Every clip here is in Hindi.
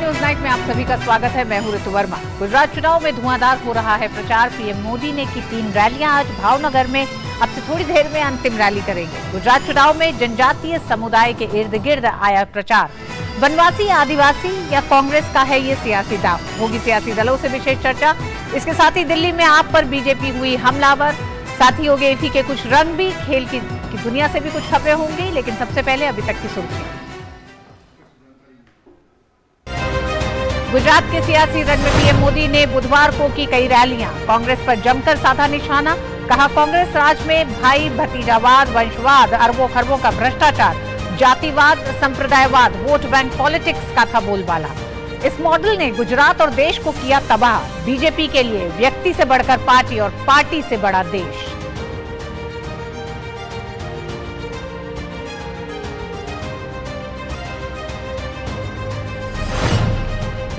न्यूज नाइट में आप सभी का स्वागत है। मैं हूं ऋतु वर्मा। गुजरात चुनाव में धुआंधार हो रहा है प्रचार। पीएम मोदी ने की 3 रैलियां आज भावनगर में। अब से थोड़ी देर में अंतिम रैली करेंगे। गुजरात चुनाव में जनजातीय समुदाय के इर्द गिर्द आया प्रचार। वनवासी, आदिवासी या कांग्रेस का है ये सियासी दांव। होगी सियासी दलों से विशेष चर्चा। इसके साथ ही दिल्ली में आप पर बीजेपी हुई हमलावर। साथ ही होंगे इफ्फी के कुछ रंग भी। खेल की दुनिया से भी कुछ खबरें होंगी, लेकिन सबसे पहले अभी तक की सुर्खियां। गुजरात के सियासी रण में पीएम मोदी ने बुधवार को की कई रैलियां। कांग्रेस पर जमकर साधा निशाना। कहा, कांग्रेस राज में भाई भतीजावाद, वंशवाद, अरबों खरबों का भ्रष्टाचार, जातिवाद, संप्रदायवाद, वोट बैंक पॉलिटिक्स का था बोलबाला। इस मॉडल ने गुजरात और देश को किया तबाह। बीजेपी के लिए व्यक्ति से बढ़कर पार्टी और पार्टी से बड़ा देश।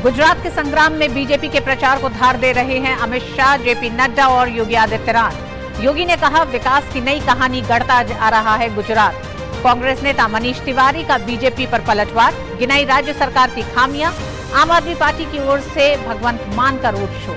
गुजरात के संग्राम में बीजेपी के प्रचार को धार दे रहे हैं अमित शाह, जेपी नड्डा और योगी आदित्यनाथ। योगी ने कहा, विकास की नई कहानी गढ़ता आ रहा है गुजरात। कांग्रेस नेता मनीष तिवारी का बीजेपी पर पलटवार। गिनाई राज्य सरकार की खामियां। आम आदमी पार्टी की ओर से भगवंत मान का रोड शो।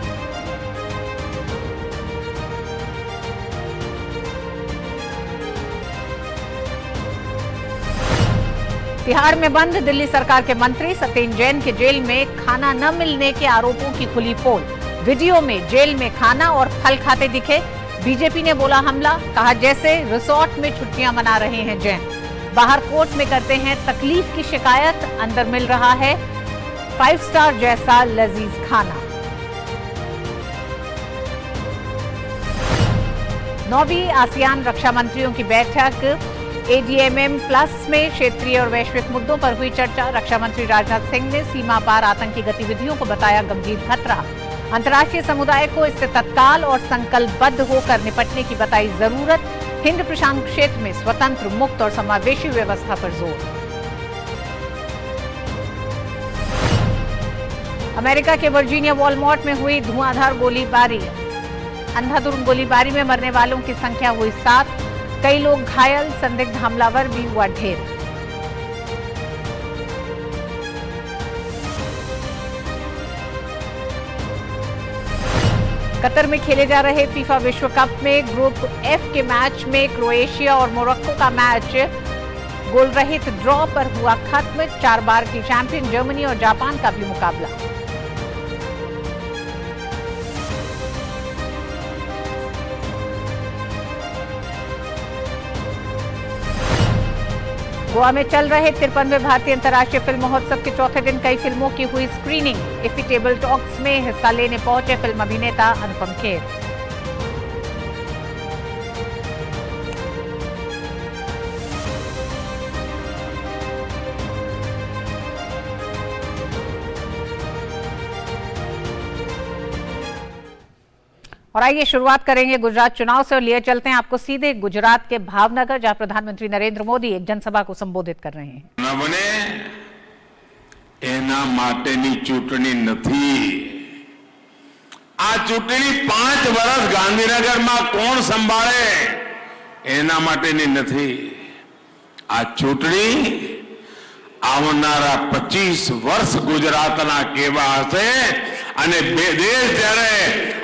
तिहाड़ में बंद दिल्ली सरकार के मंत्री। सत्येंद्र जैन के जेल में खाना न मिलने के आरोपों की खुली पोल। वीडियो में जेल में खाना और फल खाते दिखे। बीजेपी ने बोला हमला। कहा, जैसे रिसोर्ट में छुट्टियां मना रहे हैं जैन। बाहर कोर्ट में करते हैं तकलीफ की शिकायत। अंदर मिल रहा है 5 स्टार जैसा लजीज खाना। 9वीं आसियान रक्षा मंत्रियों की बैठक। ADMM प्लस में क्षेत्रीय और वैश्विक मुद्दों पर हुई चर्चा। रक्षा मंत्री राजनाथ सिंह ने सीमा पार आतंकी गतिविधियों को बताया गंभीर खतरा। अंतर्राष्ट्रीय समुदाय को इससे तत्काल और संकल्पबद्ध होकर निपटने की बताई जरूरत। हिंद प्रशांत क्षेत्र में स्वतंत्र, मुक्त और समावेशी व्यवस्था पर जोर। अमेरिका के वर्जीनिया वॉलमार्ट में हुई धुआंधार गोलीबारी। अंधाधुंध गोलीबारी में मरने वालों की संख्या हुई 7। कई लोग घायल। संदिग्ध हमलावर भी हुआ ढेर। कतर में खेले जा रहे फीफा विश्व कप में ग्रुप F के मैच में क्रोएशिया और मोरक्को का मैच गोल रहित ड्रॉ पर हुआ खत्म। 4 बार की चैंपियन जर्मनी और जापान का भी मुकाबला। गोवा में चल रहे 53वें भारतीय अंतर्राष्ट्रीय फिल्म महोत्सव के चौथे दिन कई फिल्मों की हुई स्क्रीनिंग। इफ्फी टेबल टॉक्स में हिस्सा लेने पहुंचे फिल्म अभिनेता अनुपम खेर। और आइए शुरुआत करेंगे गुजरात चुनाव से और लिए चलते हैं आपको सीधे गुजरात के भावनगर, जहां प्रधानमंत्री नरेंद्र मोदी एक जनसभा को संबोधित कर रहे हैं। एना माटेनी चूंटणी नथी। आ चूंटणी 5 वर्ष गांधीनगर में कोण संभाळे एना माटेनी नथी। आ चूंटणी आवनारा 25 वर्ष गुजरातना केवा हशे અને દેશ જ્યારે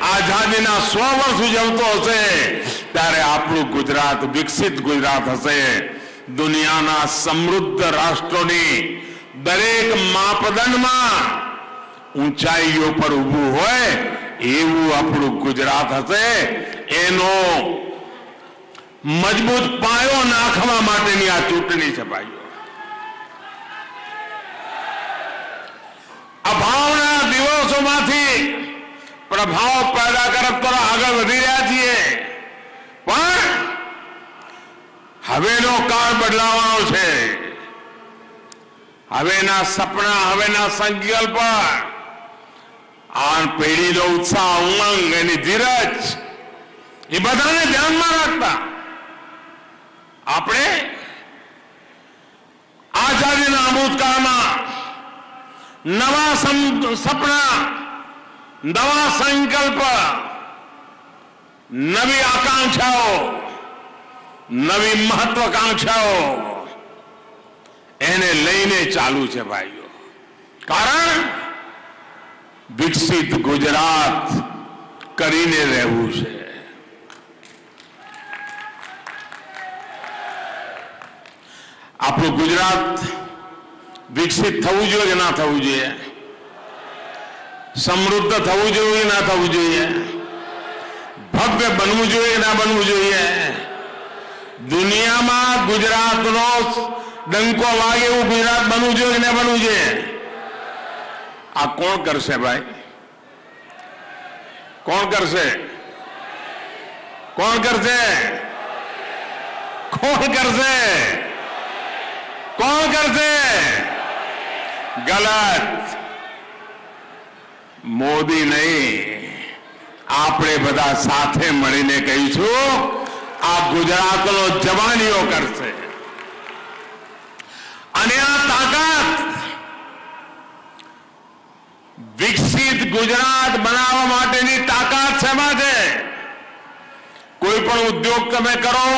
આઝાદીના 100 વર્ષ ઉજવતો હશે ત્યારે આપણું ગુજરાત વિકસિત ગુજરાત હશે। દુનિયાના સમૃદ્ધ રાષ્ટ્રોની દરેક માપદંડમાં ઊંચાઈઓ પર ઊભું હોય એવું આપણું ગુજરાત હશે। એનો મજબૂત પાયો નાખવા માટેની આ ચૂંટણી છે ભાઈઓ। અભાવના દિવસોમાંથી પ્રભાવ પેદા કરત તો આગળ વધી રહ્યા છીએ, પણ હવેનો કાળ બદલાવાનો છે। હવેના સપના, હવેના સંકલ્પ, આ પેઢીનો ઉત્સાહ, ઉમંગ, એની ધીરજ, એ બધાને ધ્યાનમાં રાખતા આપણે આઝાદીના અમૃતકાળમાં नवा सपना, नवा संकल्प, नवी आकांक्षाओं, नवी महत्वाकांक्षाओं एने लईने चालू छे भाईओ। કારણ વિકસિત ગુજરાત કરીને રહેવું છે. આપણું ગુજરાત વિકસિત થવું જોઈએ કે ના થવું જોઈએ? સમૃદ્ધ થવું જોઈએ કે ના થવું જોઈએ? ભવ્ય બનવું જોઈએ કે ના બનવું જોઈએ? દુનિયામાં ગુજરાતનો ડંકો વાગે એવું ગુજરાત બનવું જોઈએ કે ના બનવું જોઈએ? આ કોણ કરશે ભાઈ? કોણ કરશે? કોણ કરશે? કોણ કરશે? કોણ કરશે? ગલત. મોદી નહીં, આપણે બધા સાથે મળીને કહીશું આ ગુજરાતનો જવાનીઓ કરશે. અને આ તાકાત વિકસિત ગુજરાત બનાવવા માટેની તાકાત શેમાં છે? કોઈ પણ ઉદ્યોગ તમે કરો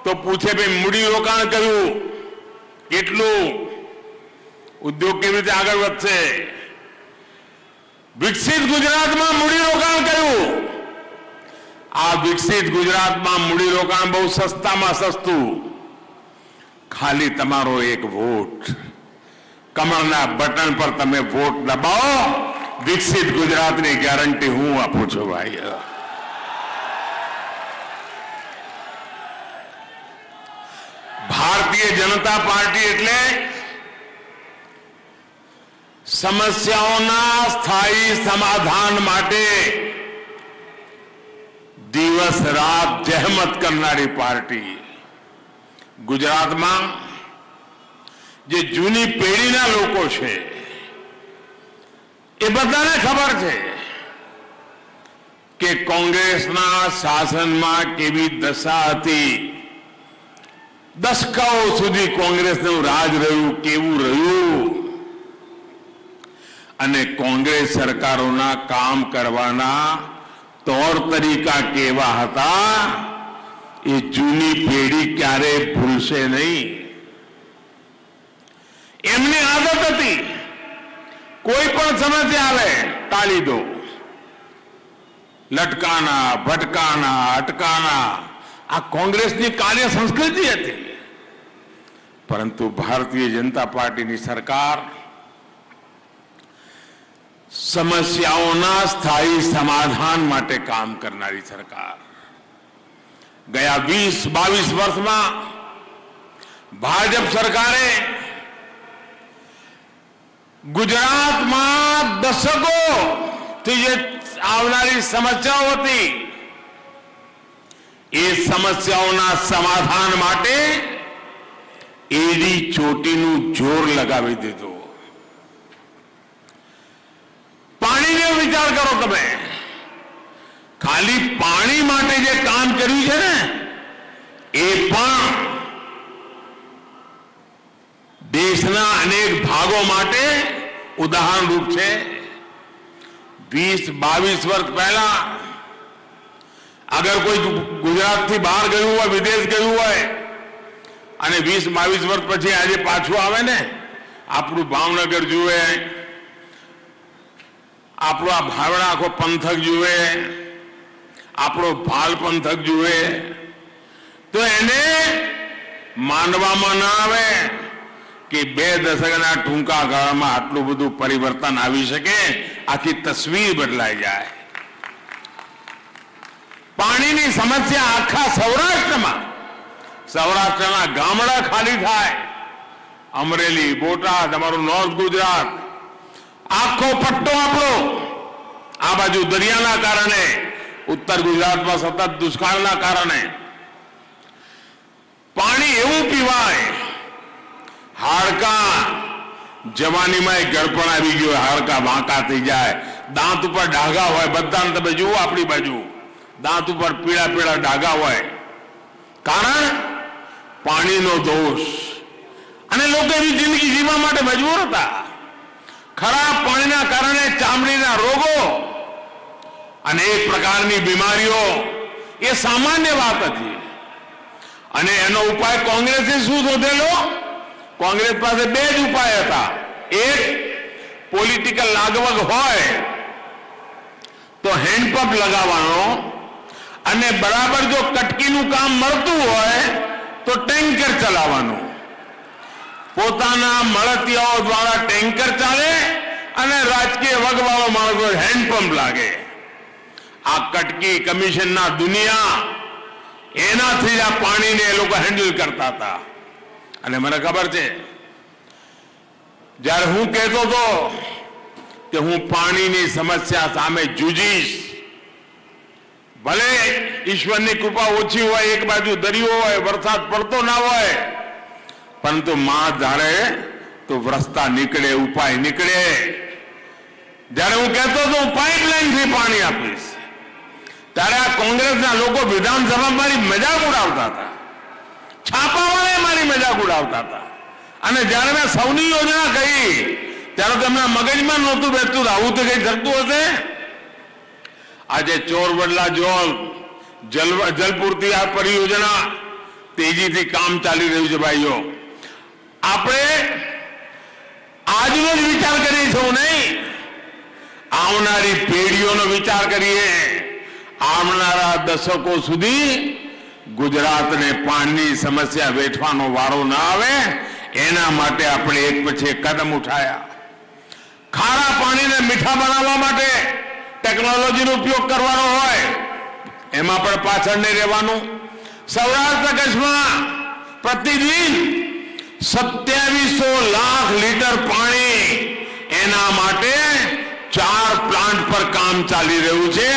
તો પૂછે ભાઈ મૂડી રોકાણ કર્યું કેટલું, ઉદ્યોગ કેવી રીતે આગળ વધશે? વિકસિત ગુજરાતમાં મૂડી રોકાણ કર્યું. આ વિકસિત ગુજરાતમાં મૂડી રોકાણ બહુ સસ્તામાં સસ્તું. ખાલી તમારો એક વોટ, કમળના બટન પર તમે વોટ દબાવો, વિકસિત ગુજરાતની ગેરંટી હું આપું છું ભાઈ. ભારતીય જનતા પાર્ટી એટલે સમસ્યાઓના સ્થાયી સમાધાન માટે દિવસ રાત જહેમત કરનારી પાર્ટી. ગુજરાતમાં જે જૂની પેઢીના લોકો છે એ બધાને ખબર છે કે કોંગ્રેસના શાસનમાં કેવી દશા હતી. દશકાઓ સુધી કોંગ્રેસનું રાજ રહ્યું, કેવું રહ્યું, અને કોંગ્રેસ સરકારોના કામ કરવાના તौर તરીકા કેવા હતા એ જૂની પેઢી ક્યારે ભૂલશે નહીં. એમની આદત હતી કોઈ પણ સમસ્યા આવે ટાળી દો, લટકાના, ભટકાના, અટકાના. આ કોંગ્રેસની કાર્ય સંસ્કૃતિ હતી. પરંતુ ભારતીય જનતા પાર્ટીની સરકાર સમસ્યાઓના સ્થાયી સમાધાન માટે કામ કરનારી સરકાર. ગયા 20-22 વર્ષમાં ભાજપ સરકારે ગુજરાતમાં દશકોથી જે આવનારી સમસ્યાઓ હતી એ સમસ્યાઓના સમાધાન માટે એડી ચોટીનું જોર લગાવી દીધું. પાણીનો વિચાર કરો તમે. ખાલી પાણી માટે જે કામ કર્યું છે ને એ પણ દેશના અનેક ભાગો માટે ઉદાહરણરૂપ છે. 20-22 વર્ષ પહેલા અગર કોઈ ગુજરાતથી બહાર ગયું હોય, વિદેશ ગયું હોય અને 20-22 વર્ષ પછી આજે પાછું આવે ને, આપણું ભાવનગર જુએ, આપણો આ ભાવડા આખો પંથક જુએ, આપણો ભાલ પંથક જુએ, તો એને માનવામાં ના આવે કે 2 દશકના ટૂંકા ગાળામાં આટલું બધું પરિવર્તન આવી શકે, આખી તસવીર બદલાઈ જાય. પાણીની સમસ્યા આખા સૌરાષ્ટ્રના ગામડા ખાલી થાય. અમરેલી, બોટાદ, અમારું નોર્થ ગુજરાત, આખો પટ્ટો આપણો આ બાજુ દરિયાના કારણે, ઉત્તર ગુજરાતમાં સતત દુષ્કાળના કારણે પાણી એવું પીવાય, હાડકા જવાનીમાં ગળપણ આવી ગયું, હાડકા વાંકા થઈ જાય, દાંત ઉપર ડાઘા હોય. બધાને તમે જુઓ આપણી બાજુ દાંત ઉપર પીળા પીળા ડાઘા હોય. કારણ પાણીનો દોષ. અને લોકો એવી જિંદગી જીવવા માટે મજબૂર હતા. ખરાબ પાણીના કારણે ચામડીના રોગો અને એક પ્રકારની બીમારીઓ એ સામાન્ય વાત હતી. અને એનો ઉપાય કોંગ્રેસે શું શોધેલો? કોંગ્રેસ પાસે 2 જ ઉપાય હતા. એક, પોલિટિકલ લાગવગ હોય તો હેન્ડપંપ લગાવવાનો અને બરાબર જો કટકીનું કામ મળતું હોય તો ટેન્કર ચલાવવાનું. પોતાના મળતિયાઓ દ્વારા ટેન્કર ચાલે અને રાજકીય વગવાળો માણસો હેન્ડપંપ લાગે. આ કટકી કમિશનના દુનિયા એનાથી આ પાણીને એ લોકો હેન્ડલ કરતા હતા. અને મને ખબર છે જ્યારે હું કહેતો હતો કે હું પાણીની સમસ્યા સામે જૂજીશ, ભલે ઈશ્વરની કૃપા ઓછી હોય, એક બાજુ દરિયો હોય, વરસાદ પડતો ના હોય, પરંતુ માં ધારે તો રસ્તા નીકળે, ઉપાય નીકળે. જ્યારે હું કહેતો હતો હું પાઇપલાઇનથી પાણી આપીશ, ત્યારે આ કોંગ્રેસના લોકો વિધાનસભામાં મારી મજાક ઉડાવતા હતા, છાપાવાળા મારી મજાક ઉડાવતા હતા. અને જ્યારે મેં સૌની યોજના કહી ત્યારે તેમના મગજમાં નહોતું બેસતું, આવું તો કઈ થતું હશે. આજે ચોરવડલા જલપૂર્તિ આ પરિયોજના તેજીથી કામ ચાલી રહ્યું છે. ભાઈઓ, આપણે આજનો જ વિચાર કરીશું નહીં, આવનારી પેઢીઓનો વિચાર કરીએ. આવનારા દશકો સુધી ગુજરાતને પાણીની સમસ્યા વેઠવાનો વારો ના આવે એના માટે આપણે એક પછી એક કદમ ઉઠાયા. ખારા પાણીને મીઠા બનાવવા માટે ટેકનોલોજીનો ઉપયોગ કરવાનો હોય એમાં પણ પાછળ નહીં રહેવાનું. સૌરાષ્ટ્ર કચ્છમાં પ્રતિદિન 2700 લાખ લીટર પાણી, એના માટે 4 પ્લાન્ટ પર કામ ચાલી રહ્યું છે.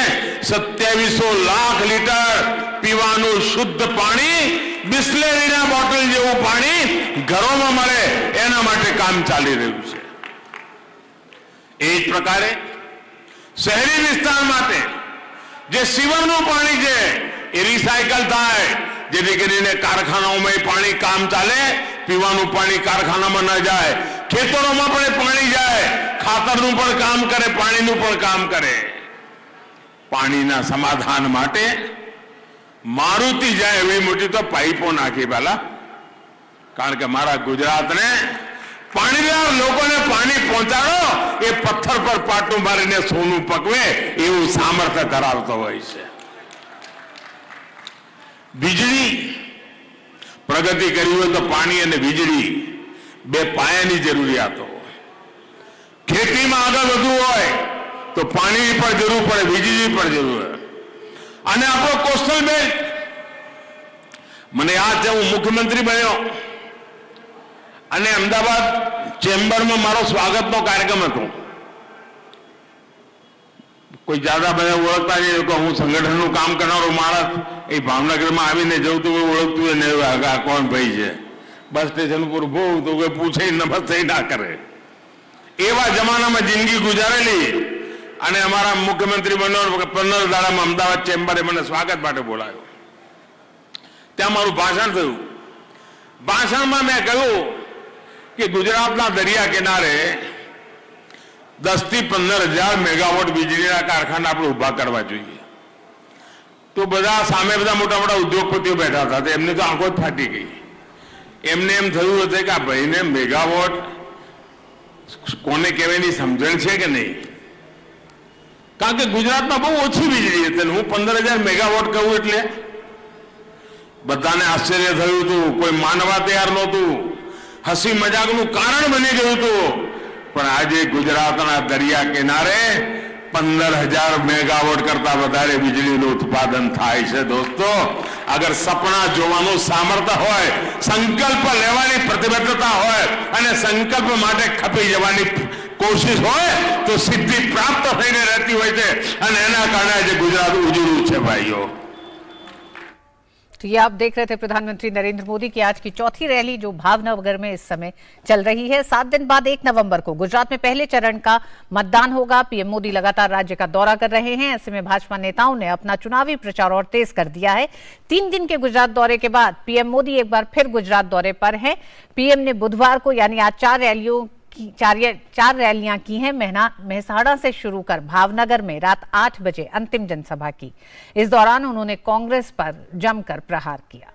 2700 લાખ લીટર પીવાનું શુદ્ધ પાણી, બિસ્લેરીના બોટલ જેવું પાણી ઘરોમાં મળે એના માટે કામ ચાલી રહ્યું છે. એ જ પ્રકારે શહેરી વિસ્તાર માટે જે સીવરનું પાણી છે એ રિસાયકલ થાય, જેથી કરીને કારખાનાઓમાં પાણી કામ ચાલે, પીવાનું પાણી કારખાનામાં ન જાય, ખેતરોમાં પણ પાણી જાય, ખાતરનું પણ કામ કરે, પાણીનું પણ કામ કરે. પાણીના સમાધાન માટે મારુતિ જાય એવી મોટી તો પાઇપો નાખી પેલા, કારણ કે મારા ગુજરાતને પાણીદાર લોકોને પાણી પહોંચાડો એ પથ્થર પર પાટું મારીને સોનું પકવે એવું સામર્થ્ય ધરાવતો હોય છે. વીજળી પ્રગતિ કરવી હોય તો પાણી અને વીજળી બે પાયાની જરૂરિયાતો. ખેતીમાં આગળ વધવું હોય તો પાણીની પણ જરૂર પડે, વીજળીની પણ જરૂર હોય. અને આપણો કોસ્ટલ બેલ્ટ, મને યાદ છે હું મુખ્યમંત્રી બન્યો અને અમદાવાદ ચેમ્બરમાં મારો સ્વાગતનો કાર્યક્રમ હતો. કોઈ જ્યાદા બધા ઓળખતા નહીં કે હું સંગઠનનું કામ કરનારો માણસ એ ભાવનગરમાં આવીને જવું તો કોઈ ઓળખતું હોય ને કોણ ભાઈ છે, બસ સ્ટેશન ઉપર ઉભો તો કોઈ પૂછે નમસ્તે ના કરે. એવા જમાનામાં જિંદગી ગુજારેલી અને અમારા મુખ્યમંત્રી બન્યો 15 દાડામાં અમદાવાદ ચેમ્બરે મને સ્વાગત માટે બોલાયો. ત્યાં મારું ભાષણ થયું. ભાષણમાં મેં કહ્યું કે ગુજરાતના દરિયા કિનારે 10 થી 15,000 મેગાવોટ વીજળીના કારખાના આપણે ઉભા કરવા જોઈએ. તો બધા સામે બધા મોટા મોટા ઉદ્યોગપતિઓ બેઠા હતા, એમને તો આંખો જ ફાટી ગઈ. એમને એમ થયું હતું કે આ ભાઈને મેગાવોટ કોને કહેવાની સમજણ છે કે નહીં, કારણ કે ગુજરાતમાં બહુ ઓછી વીજળી હતી. હું 15,000 મેગાવોટ કહું એટલે બધાને આશ્ચર્ય થયું હતું, કોઈ માનવા તૈયાર નહોતું, હસી મજાકનું કારણ બની ગયું હતું. પણ આજે ગુજરાતના દરિયા કિનારે 15,000 મેગાવોટ કરતા વધારે વીજળીનું ઉત્પાદન થાય છે. દોસ્તો, અગર સપના જોવાનું સામર્થ્ય હોય, સંકલ્પ લેવાની પ્રતિબદ્ધતા હોય અને સંકલ્પ માટે ખપી જવાની કોશિશ હોય તો સિદ્ધિ પ્રાપ્ત થઈને રહેતી હોય છે. અને એના કારણે આજે ગુજરાત ઉજળું છે ભાઈઓ. तो ये आप देख रहे थे प्रधानमंत्री नरेंद्र मोदी की आज की चौथी रैली जो भावनगर में इस समय चल रही है. 7 दिन बाद 1 नवंबर को गुजरात में पहले चरण का मतदान होगा. पीएम मोदी लगातार राज्य का दौरा कर रहे हैं. ऐसे में भाजपा नेताओं ने अपना चुनावी प्रचार और तेज कर दिया है. 3 दिन के गुजरात दौरे के बाद पीएम मोदी एक बार फिर गुजरात दौरे पर हैं. पीएम ने बुधवार को यानी आज 4 रैलियां की हैं. मेहसाणा से शुरू कर भावनगर में रात 8 बजे अंतिम जनसभा की. इस दौरान उन्होंने कांग्रेस पर जमकर प्रहार किया.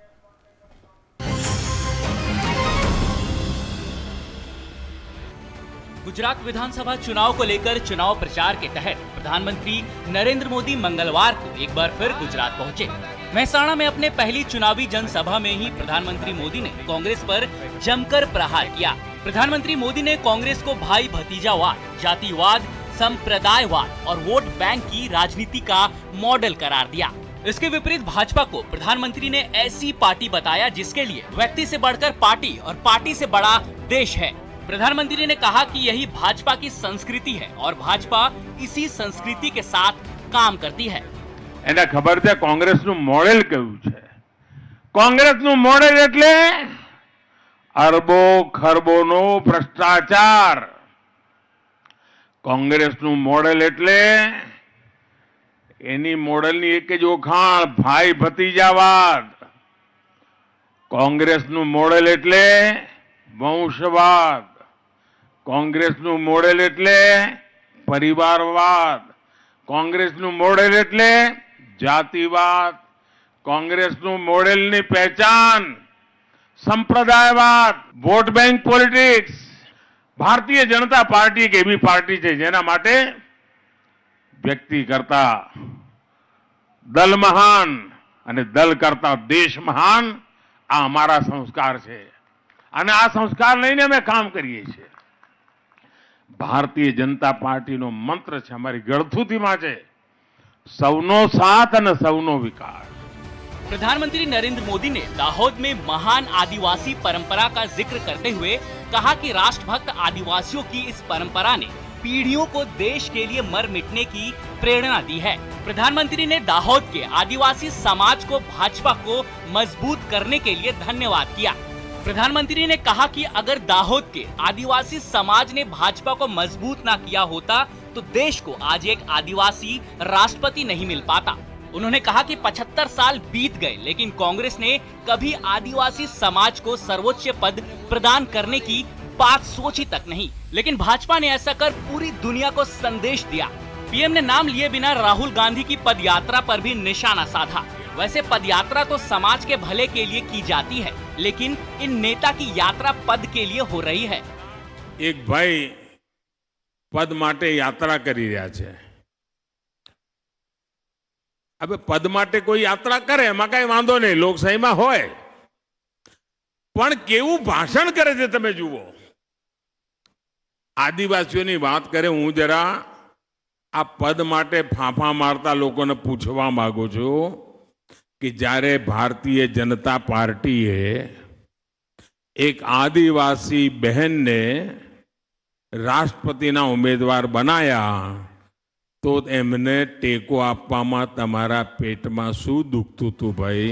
गुजरात विधानसभा चुनाव को लेकर चुनाव प्रचार के तहत प्रधानमंत्री नरेंद्र मोदी मंगलवार को एक बार फिर गुजरात पहुंचे। मेहसाणा में अपने पहली चुनावी जनसभा में ही प्रधानमंत्री मोदी ने कांग्रेस पर जमकर प्रहार किया। प्रधानमंत्री मोदी ने कांग्रेस को भाई भतीजावाद, जातिवाद, संप्रदायवाद और वोट बैंक की राजनीति का मॉडल करार दिया। इसके विपरीत भाजपा को प्रधानमंत्री ने ऐसी पार्टी बताया जिसके लिए व्यक्ति से बढ़कर पार्टी और पार्टी से बड़ा देश है। प्रधानमंत्री ने कहा कि यही भाजपा की संस्कृति है और भाजपा इसी संस्कृति के साथ काम करती है। એને ખબર છે કોંગ્રેસનું મોડેલ કેવું છે। કોંગ્રેસનું મોડેલ એટલે અરબો ખરબોનો ભ્રષ્ટાચાર। કોંગ્રેસનું મોડેલ એટલે એની મોડેલની એક જ ઓળખાણ ભાઈ ભતીજાવાદ। કોંગ્રેસનું મોડેલ એટલે વંશવાદ। કોંગ્રેસનું મોડેલ એટલે પરિવારવાદ। કોંગ્રેસનું મોડેલ એટલે જાતિવાદ। કોંગ્રેસનું મોડેલની પહેચાન સંપ્રદાયવાદ, vote bank politics. Bharatiya Janata party એક એવી પાર્ટી છે જેના માટે વ્યક્તિ કરતા દલ મહાન અને દલ કરતા દેશ મહાન આ અમારા સંસ્કાર છે અને આ સંસ્કાર લઈને અમે કામ કરીએ છીએ। ભારતીય જનતા પાર્ટીનો મંત્ર છે, અમારી ગળથુથીમાં છે, સૌનો સાથ અને સૌનો વિકાસ। प्रधानमंत्री नरेंद्र मोदी ने दाहोद में महान आदिवासी परंपरा का जिक्र करते हुए कहा कि राष्ट्रभक्त आदिवासियों की इस परंपरा ने पीढ़ियों को देश के लिए मर मिटने की प्रेरणा दी है। प्रधानमंत्री ने दाहोद के आदिवासी समाज को भाजपा को मजबूत करने के लिए धन्यवाद किया। प्रधानमंत्री ने कहा कि अगर दाहोद के आदिवासी समाज ने भाजपा को मजबूत ना किया होता तो देश को आज एक आदिवासी राष्ट्रपति नहीं मिल पाता। उन्होंने कहा कि 75 साल बीत गए लेकिन कांग्रेस ने कभी आदिवासी समाज को सर्वोच्च पद प्रदान करने की बात सोची तक नहीं, लेकिन भाजपा ने ऐसा कर पूरी दुनिया को संदेश दिया। पीएम ने नाम लिए बिना राहुल गांधी की पदयात्रा पर भी निशाना साधा। वैसे पदयात्रा तो समाज के भले के लिए की जाती है, लेकिन इन नेता की यात्रा पद के लिए हो रही है। एक भाई पद माटे यात्रा करी रहा है। अब पद माटे कोई यात्रा करे एमां कई वांधो नहीं, लोकशाही में होय, पण केवुं भाषण करे छे तमे जुओ। आदिवासीओनी बात करे, हूँ जरा आ पद माटे फांफा मारता लोकोने पूछवा मांगु छुं कि जारे भारतीय जनता पार्टीए एक आदिवासी बहन ने राष्ट्रपतिना उम्मीदवार बनाया तो एमने टेको आपवामां तमारा पेटमां शुं दुखतुं तुं भाई?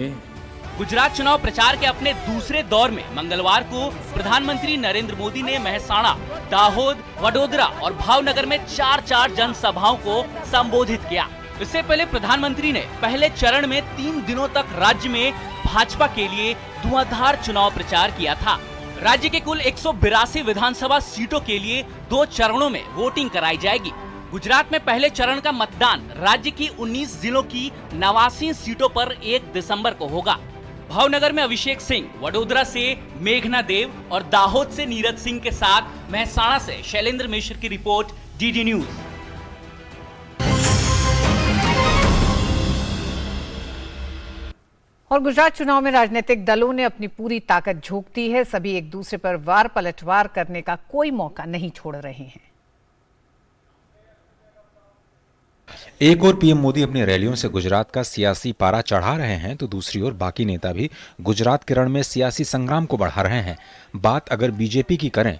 गुजरात चुनाव प्रचार के अपने दूसरे दौर में मंगलवार को प्रधानमंत्री नरेंद्र मोदी ने मेहसाणा, दाहोद, वडोदरा और भावनगर में 4 जनसभाओं को संबोधित किया। इससे पहले प्रधानमंत्री ने पहले चरण में 3 दिनों तक राज्य में भाजपा के लिए धुआंधार चुनाव प्रचार किया था। राज्य के कुल 182 विधानसभा सीटों के लिए 2 चरणों में वोटिंग कराई जाएगी। गुजरात में पहले चरण का मतदान राज्य की 19 जिलों की 89 सीटों पर 1 दिसंबर को होगा। भावनगर में अभिषेक सिंह, वडोदरा से मेघना देव और दाहोद से नीरज सिंह के साथ मेहसाणा से शैलेंद्र मिश्र की रिपोर्ट, डीडी न्यूज। और गुजरात चुनाव में राजनीतिक दलों ने अपनी पूरी ताकत झोंक दी है। सभी एक दूसरे पर वार पलटवार करने का कोई मौका नहीं छोड़ रहे हैं। एक और पीएम मोदी अपनी रैलियों से गुजरात का सियासी पारा चढ़ा रहे हैं तो दूसरी ओर बाकी नेता भी गुजरात के रण में सियासी संग्राम को बढ़ा रहे हैं। बात अगर बीजेपी की करें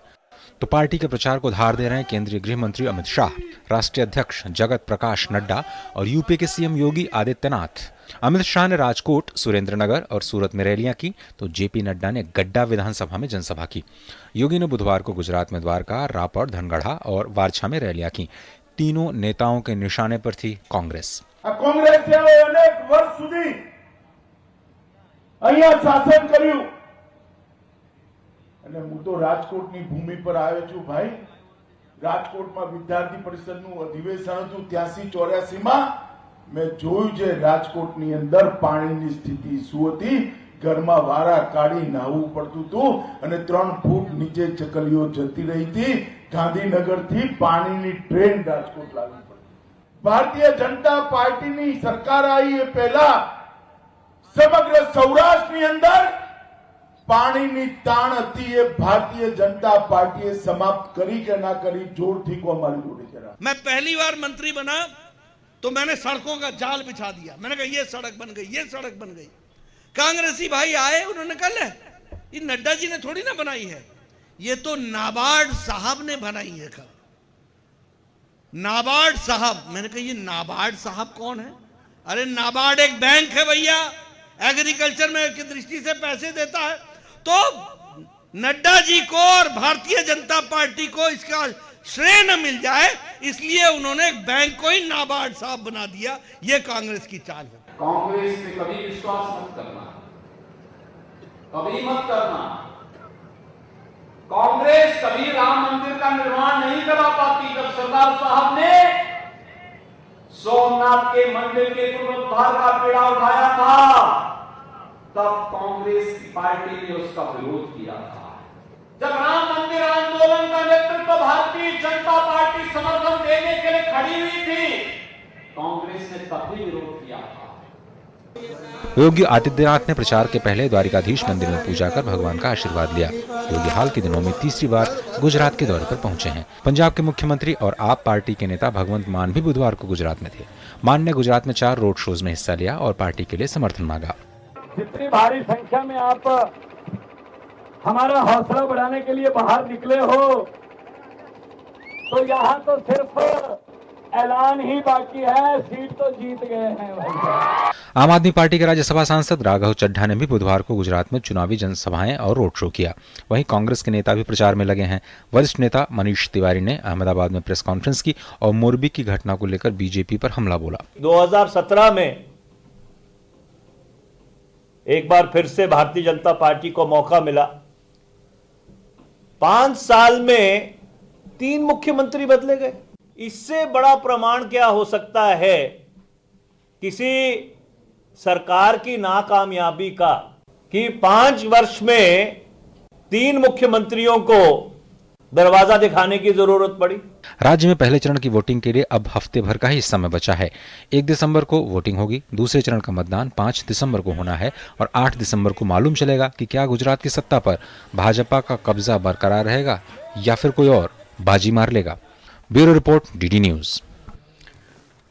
तो पार्टी के प्रचार को धार दे रहे हैं केंद्रीय गृह मंत्री अमित शाह, राष्ट्रीय अध्यक्ष जगत प्रकाश नड्डा और यूपी के सीएम योगी आदित्यनाथ। अमित शाह ने राजकोट, सुरेंद्रनगर और सूरत में रैलियां की तो जेपी नड्डा ने गड्डा विधानसभा में जनसभा की। योगी ने बुधवार को गुजरात में द्वारका, रापड़, धनगढ़ा और वारछा में रैलियां की। तीनों नेताओं के निशाने पर थी कांग्रेस। कांग्रेस अनेक वर्ष सुधी अहींया शासन कर्युं અને હું તો રાજકોટની ભૂમિ પર આવ્યો છું ભાઈ। રાજકોટમાં વિદ્યાર્થી પરિષદનું અધિવેશન હતું 83-84 માં મેં જોયું છે રાજકોટની અંદર પાણીની સ્થિતિ શું હતી। ઘરમાં વારા કાઢી નાહવું પડતું હતું અને 3 ફૂટ નીચે ચકલીઓ જતી રહી હતી। ગાંધીનગરથી પાણીની ટ્રેન રાજકોટ લાવવી પડી. ભારતીય જનતા પાર્ટીની સરકાર આવી એ પહેલા સમગ્ર સૌરાષ્ટ્રની અંદર પાણીની તાણ હતી એ ભારતીય जनता पार्टी समाप्त करी के ना करी जोरથી को हमारी जोड़े जरा. मैं पहली बार मंत्री बना तो मैंने सड़कों का जाल बिछा दिया. मैंने कहा ये सड़क बन गई, ये सड़क बन गई. कांग्रेसी भाई आए, उन्होंने कहा ले ये नड्डा जी ने थोड़ी ना बनाई है, ये तो नाबार्ड साहब ने बनाई है. कहा नाबार्ड साहब. मैंने कहा ये नाबार्ड साहब कौन है? अरे नाबार्ड एक बैंक है भैया, एग्रीकल्चर में की दृष्टि से पैसे देता है. तो नड्डा जी को और भारतीय जनता पार्टी को इसका श्रेय न मिल जाए इसलिए उन्होंने एक बैंक को ही नाबार्ड साहब बना दिया. ये कांग्रेस की चाल है. कांग्रेस पे कभी विश्वास मत करना, कभी मत करना. कांग्रेस कभी राम मंदिर का निर्माण नहीं करा पाती. जब सरदार साहब ने सोमनाथ के मंदिर के पुनरुद्धार का बीड़ा उठाया था तब कांग्रेस की पार्टी ने उसका विरोध किया था. जब राम मंदिर आंदोलन का नेतृत्व भारतीय जनता पार्टी समर्थन देने के लिए खड़ी हुई थी, कांग्रेस ने तब भी विरोध किया था. योगी आदित्यनाथ ने प्रचार के पहले द्वारिकाधीश मंदिर में पूजा कर भगवान का आशीर्वाद लिया. योगी हाल के दिनों में तीसरी बार गुजरात के दौरे पर पहुंचे हैं. पंजाब के मुख्यमंत्री और आप पार्टी के नेता भगवंत मान भी बुधवार को गुजरात में थे. मान ने गुजरात में 4 रोड शोज में हिस्सा लिया और पार्टी के लिए समर्थन मांगा. जितनी भारी संख्या में आप हमारा हौसला बढ़ाने के लिए बाहर निकले हो तो यहाँ तो सिर्फ ऐलान ही बाकी है, सीट तो जीत गए हैं भाई. आम आदमी पार्टी के राज्यसभा सांसद राघव चड्ढा ने भी बुधवार को गुजरात में चुनावी जनसभाएं और रोड शो किया. वहीं कांग्रेस के नेता भी प्रचार में लगे हैं. वरिष्ठ नेता मनीष तिवारी ने अहमदाबाद में प्रेस कॉन्फ्रेंस की और मोरबी की घटना को लेकर बीजेपी पर हमला बोला. 2017 में एक बार फिर से भारतीय जनता पार्टी को मौका मिला. 5 साल में 3 मुख्यमंत्री बदले गए. इससे बड़ा प्रमाण क्या हो सकता है किसी सरकार की नाकामयाबी का कि 5 वर्ष में 3 मुख्यमंत्रियों को दरवाजा दिखाने की जरूरत पड़ी. राज्य में पहले चरण की वोटिंग के लिए अब हफ्ते भर का ही समय बचा है. 1 दिसंबर को वोटिंग होगी. दूसरे चरण का मतदान 5 दिसंबर को होना है और 8 दिसंबर को मालूम चलेगा कि क्या गुजरात की सत्ता पर भाजपा का कब्जा बरकरार रहेगा या फिर कोई और बाजी मार लेगा. Bureau report, DD news.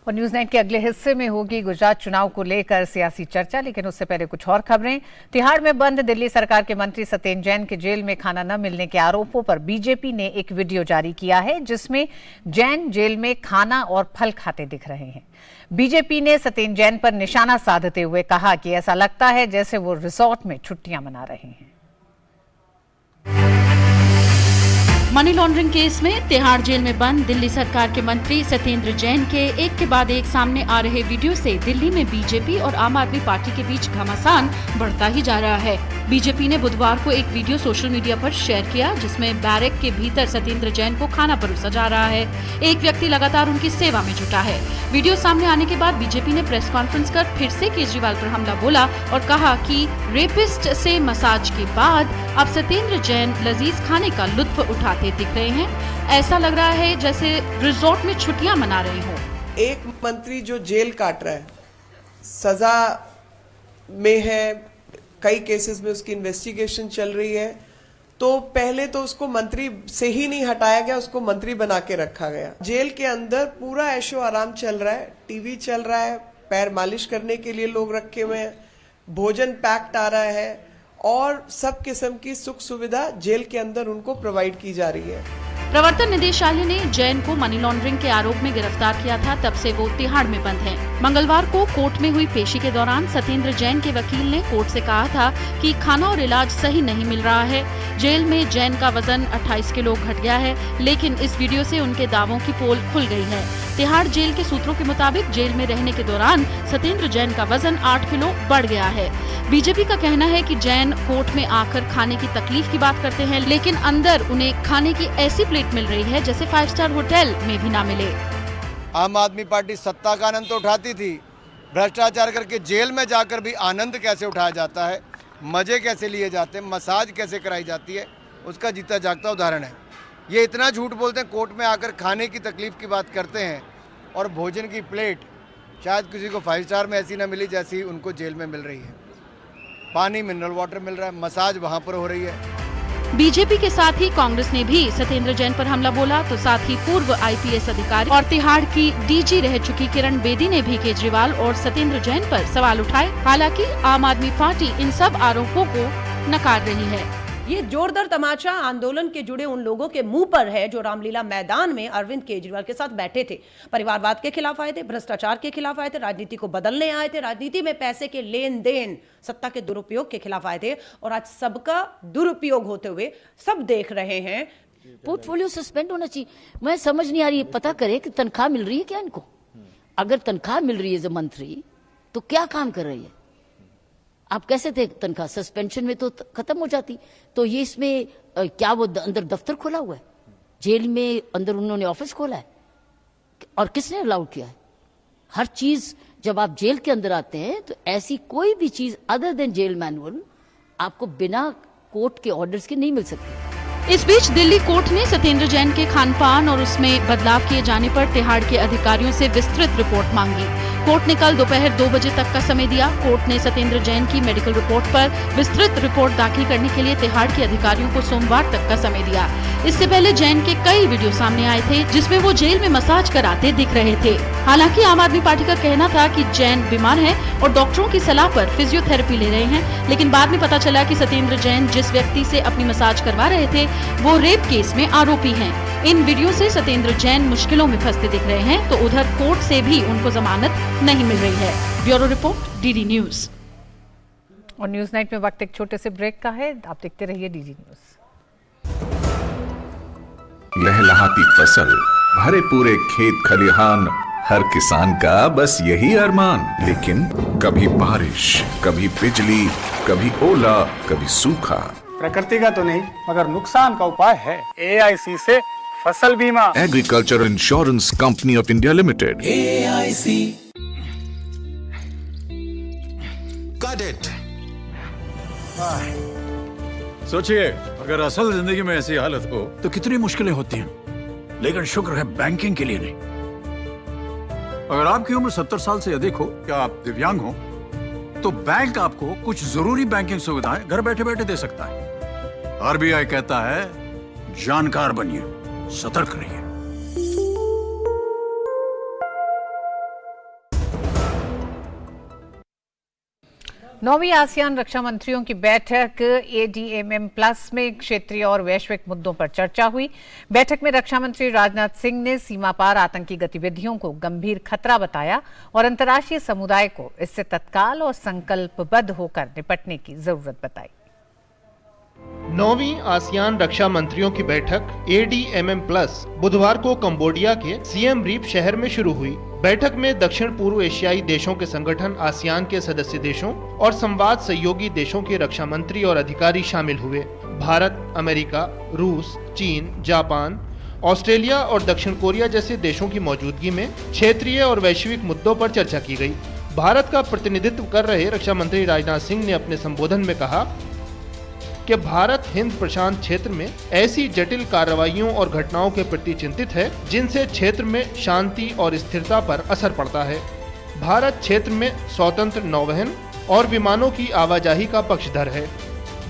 और न्यूज 9 के अगले हिस्से में होगी गुजरात चुनाव को लेकर सियासी चर्चा, लेकिन उससे पहले कुछ और खबरें. तिहाड़ में बंद दिल्ली सरकार के मंत्री सत्येंद्र जैन के जेल में खाना न मिलने के आरोपों पर बीजेपी ने एक वीडियो जारी किया है जिसमें जैन जेल में खाना और फल खाते दिख रहे हैं. बीजेपी ने सत्येंद्र जैन पर निशाना साधते हुए कहा कि ऐसा लगता है जैसे वो रिसोर्ट में छुट्टियां मना रहे हैं. मनी लॉन्ड्रिंग केस में तिहाड़ जेल में बंद दिल्ली सरकार के मंत्री सत्येंद्र जैन के एक के बाद एक सामने आ रहे वीडियो से दिल्ली में बीजेपी और आम आदमी पार्टी के बीच घमासान बढ़ता ही जा रहा है. बीजेपी ने बुधवार को एक वीडियो सोशल मीडिया पर शेयर किया जिसमें बैरक के भीतर सत्येंद्र जैन को खाना परोसा जा रहा है. एक व्यक्ति लगातार उनकी सेवा में जुटा है. वीडियो सामने आने के बाद बीजेपी ने प्रेस कॉन्फ्रेंस कर फिर से केजरीवाल पर हमला बोला और कहा कि रेपिस्ट से मसाज के बाद अब सत्येंद्र जैन लजीज खाने का लुत्फ उठाते दिख रहे हैं. ऐसा लग रहा है जैसे रिजॉर्ट में छुट्टियां मना रहे हो. एक मंत्री जो जेल काट रहा है, सजा में है, कई केसेस में उसकी इन्वेस्टिगेशन चल रही है, तो पहले तो उसको मंत्री से ही नहीं हटाया गया, उसको मंत्री बना के रखा गया. जेल के अंदर पूरा ऐशो आराम चल रहा है, टीवी चल रहा है, पैर मालिश करने के लिए लोग रखे हुए हैं, भोजन पैक्ड आ रहा है और सब किस्म की सुख सुविधा जेल के अंदर उनको प्रोवाइड की जा रही है. प्रवर्तन निदेशालय ने जैन को मनी लॉन्ड्रिंग के आरोप में गिरफ्तार किया था. तब से वो तिहाड़ में बंद हैं. मंगलवार को कोर्ट में हुई पेशी के दौरान सत्येंद्र जैन के वकील ने कोर्ट से कहा था कि खाना और इलाज सही नहीं मिल रहा है. जेल में जैन का वजन 28 किलो घट गया है, लेकिन इस वीडियो से उनके दावों की पोल खुल गई है. तिहाड़ जेल के सूत्रों के मुताबिक जेल में रहने के दौरान सत्येंद्र जैन का वजन 8 किलो बढ़ गया है. बीजेपी का कहना है कि जैन कोर्ट में आकर खाने की तकलीफ की बात करते हैं, लेकिन अंदर उन्हें खाने की ऐसी प्लेट मिल रही है जैसे 5 स्टार होटल में भी ना मिले. आम आदमी पार्टी सत्ता का आनंद तो उठाती थी, भ्रष्टाचार करके जेल में जाकर भी आनंद कैसे उठाया जाता है, मजे कैसे लिए जाते हैं, मसाज कैसे कराई जाती है, उसका जीता जागता उदाहरण है. ये इतना झूठ बोलते हैं, कोर्ट में आकर खाने की तकलीफ की बात करते हैं और भोजन की प्लेट शायद किसी को 5 स्टार में ऐसी ना मिली जैसी उनको जेल में मिल रही है। पानी मिनरल वाटर मिल रहा है, मसाज वहाँ पर हो रही है। बीजेपी के साथ ही कांग्रेस ने भी सत्येंद्र जैन पर हमला बोला, तो साथ ही पूर्व आईपीएस अधिकारी और तिहाड़ की डीजी रह चुकी किरण बेदी ने भी केजरीवाल और सत्येंद्र जैन पर सवाल उठाए। हालांकि आम आदमी पार्टी इन सब आरोपों को नकार रही है। ये जोरदार तमाचा आंदोलन के जुड़े उन लोगों के मुंह पर है जो रामलीला मैदान में अरविंद केजरीवाल के साथ बैठे थे, परिवारवाद के खिलाफ आए थे, भ्रष्टाचार के खिलाफ आए थे, राजनीति को बदलने आए थे, राजनीति में पैसे के लेन देन, सत्ता के दुरुपयोग के खिलाफ आए थे। और आज सबका दुरुपयोग होते हुए सब देख रहे हैं। पोर्टफोलियो सस्पेंड होना चाहिए। मैं समझ नहीं आ रही है, पता करे कि तनख्वाह मिल रही है क्या इनको। अगर तनख्वाह मिल रही है एज अ मंत्री तो क्या काम कर रही है? आप कैसे थे तनख्वाह? सस्पेंशन में तो खत्म हो जाती। तो ये इसमें क्या वो अंदर दफ्तर खोला हुआ है? जेल में अंदर उन्होंने ऑफिस खोला है और किसने अलाउड किया है? हर चीज जब आप जेल के अंदर आते हैं तो ऐसी कोई भी चीज अदर देन जेल मैनुअल आपको बिना कोर्ट के ऑर्डर्स के नहीं मिल सकती। इस बीच दिल्ली कोर्ट ने सत्येंद्र जैन के खान पान और उसमें बदलाव किए जाने पर तिहाड़ के अधिकारियों से विस्तृत रिपोर्ट मांगी। कोर्ट ने कल दोपहर 2 बजे तक का समय दिया। कोर्ट ने सत्येंद्र जैन की मेडिकल रिपोर्ट पर विस्तृत रिपोर्ट दाखिल करने के लिए तिहाड़ के अधिकारियों को सोमवार तक का समय दिया। इससे पहले जैन के कई वीडियो सामने आए थे जिसमें वो जेल में मसाज कराते दिख रहे थे। हालांकि आम आदमी पार्टी का कहना था कि जैन बीमार है और डॉक्टरों की सलाह पर फिजियोथेरेपी ले रहे हैं, लेकिन बाद में पता चला कि सत्येंद्र जैन जिस व्यक्ति से अपनी मसाज करवा रहे थे वो रेप केस में आरोपी हैं। इन वीडियो से सत्येंद्र जैन मुश्किलों में फंसते दिख रहे हैं, तो उधर कोर्ट से भी उनको जमानत नहीं मिल रही है। Bureau report, DD news. और न्यूज नाइट में वक्त एक छोटे से ब्रेक का है, आप देखते रहिए डीडी न्यूज। लहलहाती फसल, भरे पूरे खेत खलिहान, हर किसान का बस यही अरमान। लेकिन कभी बारिश, कभी बिजली, कभी ओला, कभी सूखा। प्रकृति का तो नहीं मगर नुकसान का उपाय है AIC से फसल बीमा। Agriculture insurance company of India limited. AIC। Got it। सोचिए अगर असल जिंदगी में ऐसी हालत हो तो कितनी मुश्किलें होती हैं, लेकिन शुक्र है बैंकिंग के लिए नहीं। अगर आपकी उम्र 70 साल से अधिक हो या आप दिव्यांग हो तो बैंक आपको कुछ जरूरी बैंकिंग सुविधाएं घर बैठे बैठे दे सकता है। RBI कहता है जानकार बनिए, सतर्क रहिए। नौवीं आसियान रक्षा मंत्रियों की बैठक ADMM+ में क्षेत्रीय और वैश्विक मुद्दों पर चर्चा हुई। बैठक में रक्षा मंत्री राजनाथ सिंह ने सीमा पार आतंकी गतिविधियों को गंभीर खतरा बताया और अंतर्राष्ट्रीय समुदाय को इससे तत्काल और संकल्पबद्ध होकर निपटने की जरूरत बताई। नौवीं आसियान रक्षा मंत्रियों की बैठक ADMM+ बुधवार को कंबोडिया के सिएम रीप शहर में शुरू हुई। बैठक में दक्षिण पूर्व एशियाई देशों के संगठन आसियान के सदस्य देशों और संवाद सहयोगी देशों के रक्षा मंत्री और अधिकारी शामिल हुए। भारत, अमेरिका, रूस, चीन, जापान, ऑस्ट्रेलिया और दक्षिण कोरिया जैसे देशों की मौजूदगी में क्षेत्रीय और वैश्विक मुद्दों पर चर्चा की गई। भारत का प्रतिनिधित्व कर रहे रक्षा मंत्री राजनाथ सिंह ने अपने संबोधन में कहा कि भारत हिंद प्रशांत क्षेत्र में ऐसी जटिल कार्रवाइयों और घटनाओं के प्रति चिंतित है जिनसे क्षेत्र में शांति और स्थिरता पर असर पड़ता है। भारत क्षेत्र में स्वतंत्र नौवहन और विमानों की आवाजाही का पक्षधर है।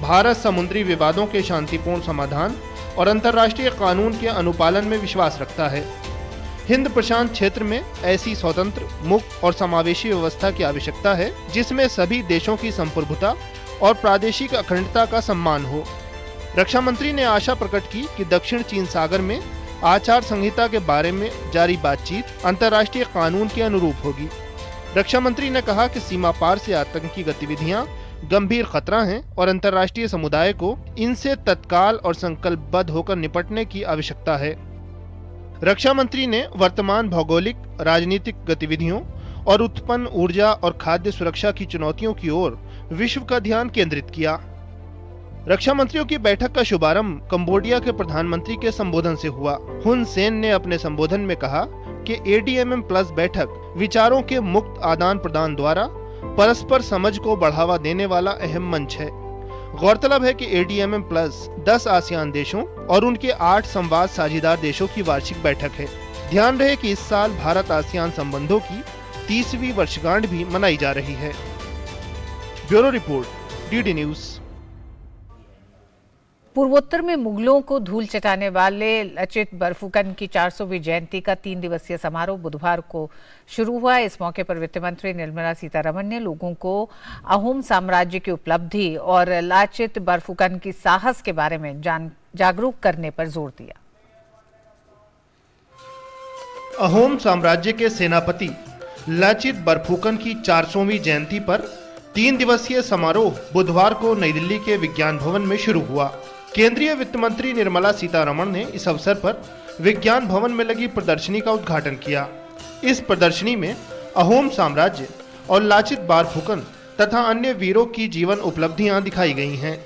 भारत समुद्री विवादों के शांतिपूर्ण समाधान और अंतर्राष्ट्रीय कानून के अनुपालन में विश्वास रखता है। हिंद प्रशांत क्षेत्र में ऐसी स्वतंत्र, मुक्त और समावेशी व्यवस्था की आवश्यकता है जिसमें सभी देशों की संप्रभुता और प्रादेशिक अखंडता का सम्मान हो। रक्षा मंत्री ने आशा प्रकट की कि दक्षिण चीन सागर में आचार संहिता के बारे में जारी बातचीत अंतर्राष्ट्रीय कानून के अनुरूप होगी। रक्षा मंत्री ने कहा कि सीमा पार से आतंकी गतिविधियां गंभीर खतरा हैं और अंतर्राष्ट्रीय समुदाय को इनसे तत्काल और संकल्पबद्ध होकर निपटने की आवश्यकता है। रक्षा मंत्री ने वर्तमान भौगोलिक, राजनीतिक गतिविधियों और उत्पन्न ऊर्जा और खाद्य सुरक्षा की चुनौतियों की ओर विश्व का ध्यान केंद्रित किया। रक्षा मंत्रियों की बैठक का शुभारंभ कंबोडिया के प्रधानमंत्री के संबोधन से हुआ। हुन सेन ने अपने संबोधन में कहा कि ADMM+ बैठक विचारों के मुक्त आदान प्रदान द्वारा परस्पर समझ को बढ़ावा देने वाला अहम मंच है। गौरतलब है कि ADMM+ 10 आसियान देशों और उनके 8 संवाद साझेदार देशों की वार्षिक बैठक है। ध्यान रहे कि इस साल भारत आसियान संबंधों की 30वीं वर्षगांठ भी मनाई जा रही है। Bureau report, DD news. पूर्वोत्तर में मुगलों को धूल चटाने वाले लचित बरफुकन की 400वीं जयंती का 3 दिवसीय समारोह बुधवार को शुरू हुआ। इस मौके पर वित्त मंत्री निर्मला सीतारमण ने लोगों को अहोम साम्राज्य की उपलब्धि और लाचित बरफुकन की साहस के बारे में जागरूक करने पर जोर दिया। अहोम साम्राज्य के सेनापति लाचित बरफुकन की 400वीं जयंती पर 3 दिवसीय समारोह बुधवार को नई दिल्ली के विज्ञान भवन में शुरू हुआ। केंद्रीय वित्त मंत्री निर्मला सीतारमण ने इस अवसर पर विज्ञान भवन में लगी प्रदर्शनी का उद्घाटन किया। इस प्रदर्शनी में अहोम साम्राज्य और लाचित बरफुकन तथा अन्य वीरों की जीवन उपलब्धियां दिखाई गई हैं।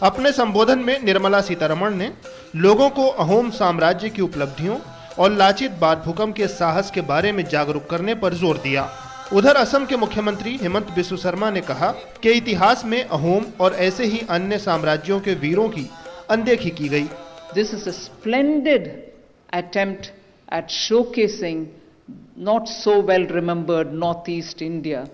अपने संबोधन में निर्मला सीतारमण ने लोगों को अहोम साम्राज्य की उपलब्धियों और लाचित बरफुकन के साहस के बारे में जागरूक करने पर जोर दिया। उधर असम के मुख्यमंत्री हेमंत बिस्व शर्मा ने कहा कि इतिहास में अहोम और ऐसे ही अन्य साम्राज्यों के वीरों की अनदेखी की गई। This is a splendid attempt at showcasing not so well remembered Northeast India,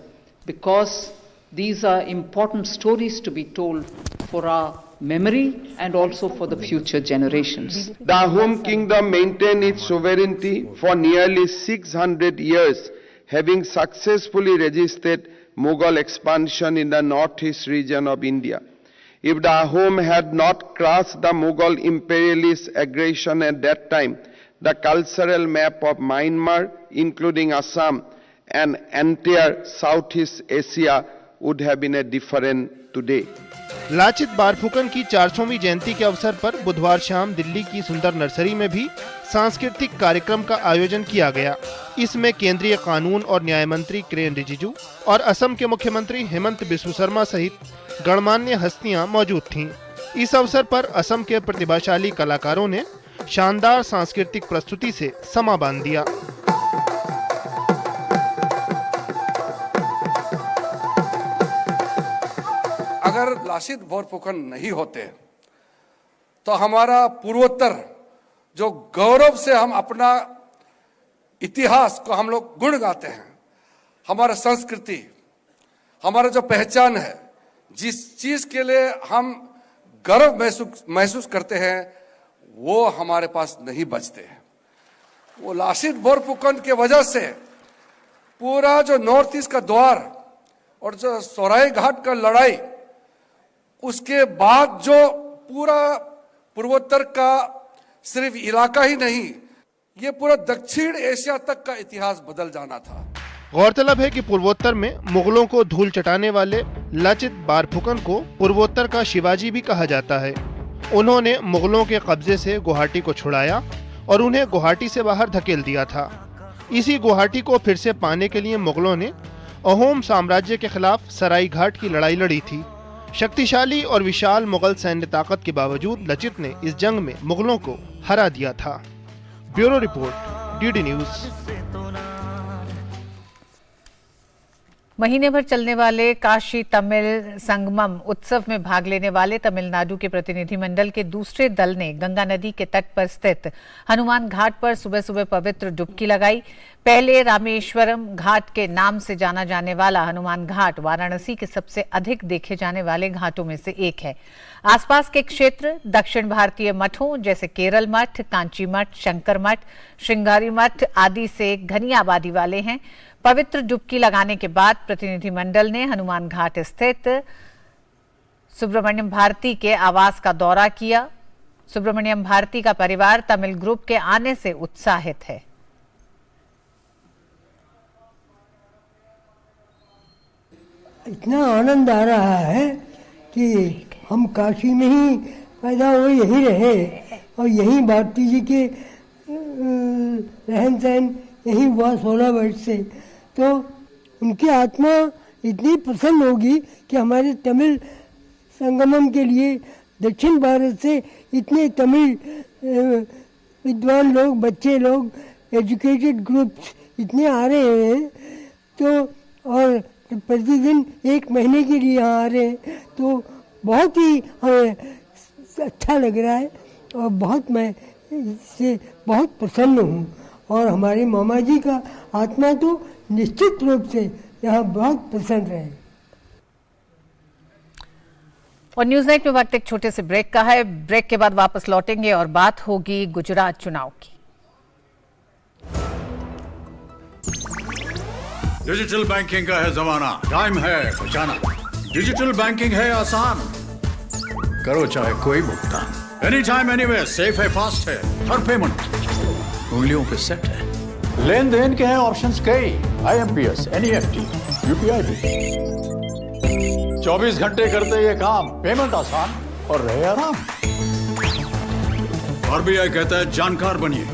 because these are important stories to be told for our memory and also for the future generations. The Ahom kingdom maintained its sovereignty for nearly 600 years, having successfully resisted Mughal expansion in the northeast region of India. If the Ahom had not crushed the Mughal imperialist aggression at that time, the cultural map of Myanmar, including Assam and entire Southeast Asia, would have been a different today. Lachit Borphukan की 400वीं जयंती के अवसर पर बुधवार शाम दिल्ली की सुंदर नर्सरी में भी सांस्कृतिक कार्यक्रम का आयोजन किया गया। इसमें केंद्रीय कानून और न्याय मंत्री किरेन रिजिजू और असम के मुख्यमंत्री हेमंत बिस्व शर्मा सहित गणमान्य हस्तियां मौजूद थीं। इस अवसर पर असम के प्रतिभाशाली कलाकारों ने शानदार सांस्कृतिक प्रस्तुति से समा बांध दिया। अगर लाचित बरफुकन नहीं होते तो हमारा पूर्वोत्तर जो गौरव से हम अपना इतिहास को हम लोग गुण गाते हैं, हमारा संस्कृति, हमारा जो पहचान है, जिस चीज के लिए हम गर्व महसूस करते हैं, वो हमारे पास नहीं बचते हैं। वो लाचित बरफुकन के वजह से पूरा जो नॉर्थ ईस्ट का द्वार और जो सौराई घाट का लड़ाई, उसके बाद जो पूरा पूर्वोत्तर का सिर्फ इलाका ही नहीं, ये पूरा दक्षिण एशिया तक का इतिहास बदल जाना था। गौरतलब है कि पूर्वोत्तर में मुगलों को धूल चटाने वाले लाचित बरफुकन को पूर्वोत्तर का शिवाजी भी कहा जाता है। उन्होंने मुगलों के कब्जे से गुवाहाटी को छुड़ाया और उन्हें गुवाहाटी से बाहर धकेल दिया था। इसी गुवाहाटी को फिर से पाने के लिए मुगलों ने अहोम साम्राज्य के खिलाफ सराई घाट की लड़ाई लड़ी थी। शक्तिशाली और विशाल मुगल सैन्य ताकत के बावजूद लचित ने इस जंग में मुगलों को हरा दिया था। Bureau report, DD news. महीने भर चलने वाले काशी तमिल संगमम उत्सव में भाग लेने वाले तमिलनाडु के प्रतिनिधिमंडल के दूसरे दल ने गंगा नदी के तट पर स्थित हनुमान घाट पर सुबह सुबह पवित्र डुबकी लगाई। पहले रामेश्वरम घाट के नाम से जाना जाने वाला हनुमान घाट वाराणसी के सबसे अधिक देखे जाने वाले घाटों में से एक है। आसपास के क्षेत्र दक्षिण भारतीय मठों जैसे केरल मठ, कांची मठ, शंकर मठ, श्रृंगारी मठ आदि से घनी आबादी वाले हैं। पवित्र डुबकी लगाने के बाद प्रतिनिधिमंडल ने हनुमान घाट स्थित सुब्रमण्यम भारती के आवास का दौरा किया। सुब्रमण्यम भारती का परिवार तमिल ग्रुप के आने से उत्साहित है। इतना आनंद आ रहा है कि हम काशी में ही पैदा हुए, यहीं रहे और यहीं भारती जी के रहन सहन यहीं हुआ 16 वर्ष से, तो उनकी आत्मा इतनी प्रसन्न होगी कि हमारे तमिल संगमम के लिए दक्षिण भारत से इतने तमिल विद्वान लोग, बच्चे लोग, एजुकेटेड ग्रुप्स इतने आ रहे हैं, तो और प्रतिदिन 1 महीने के लिए यहाँ आ रहे हैं, तो बहुत ही हमें अच्छा लग रहा है और बहुत मैं इससे बहुत प्रसन्न हूँ। और हमारे मामा जी का आत्मा तो निश्चित रूप से यहाँ बहुत प्रसन्न रहे। और न्यूज नाइट में वक्त एक छोटे से ब्रेक का है। ब्रेक के बाद वापस लौटेंगे और बात होगी गुजरात चुनाव की। डिजिटल बैंकिंग का है जमाना, टाइम है बचाना। डिजिटल बैंकिंग है आसान, करो चाहे कोई भुगतान, एनी टाइम एनीवेयर, सेफ है, फास्ट है, हर पेमेंट उंगलियों पे सेट है। लेन देन के हैं ऑप्शंस कई, IMPS, NEFT, UPI भी। 24 घंटे करते ये काम, पेमेंट आसान और रहे आराम। RBI कहता है जानकार बनिए,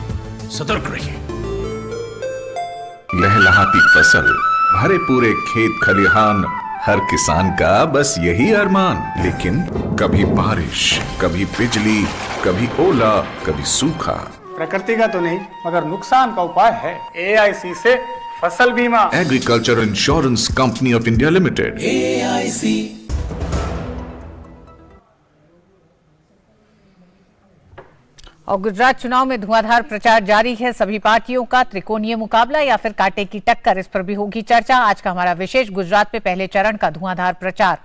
सतर्क रहिए। लहलहाती फसल, भरे पूरे खेत खलिहान, हर किसान का बस यही अरमान। लेकिन कभी बारिश, कभी बिजली, कभी ओला, कभी सूखा। प्रकृति का तो नहीं मगर नुकसान का उपाय है। AIC से फसल बीमा। Agriculture insurance company of India limited, AIC। और गुजरात चुनाव में धुआंधार प्रचार जारी है। सभी पार्टियों का त्रिकोणीय मुकाबला या फिर कांटे की टक्कर, इस पर भी होगी चर्चा। आज का हमारा विशेष गुजरात में पहले चरण का धुआंधार प्रचार।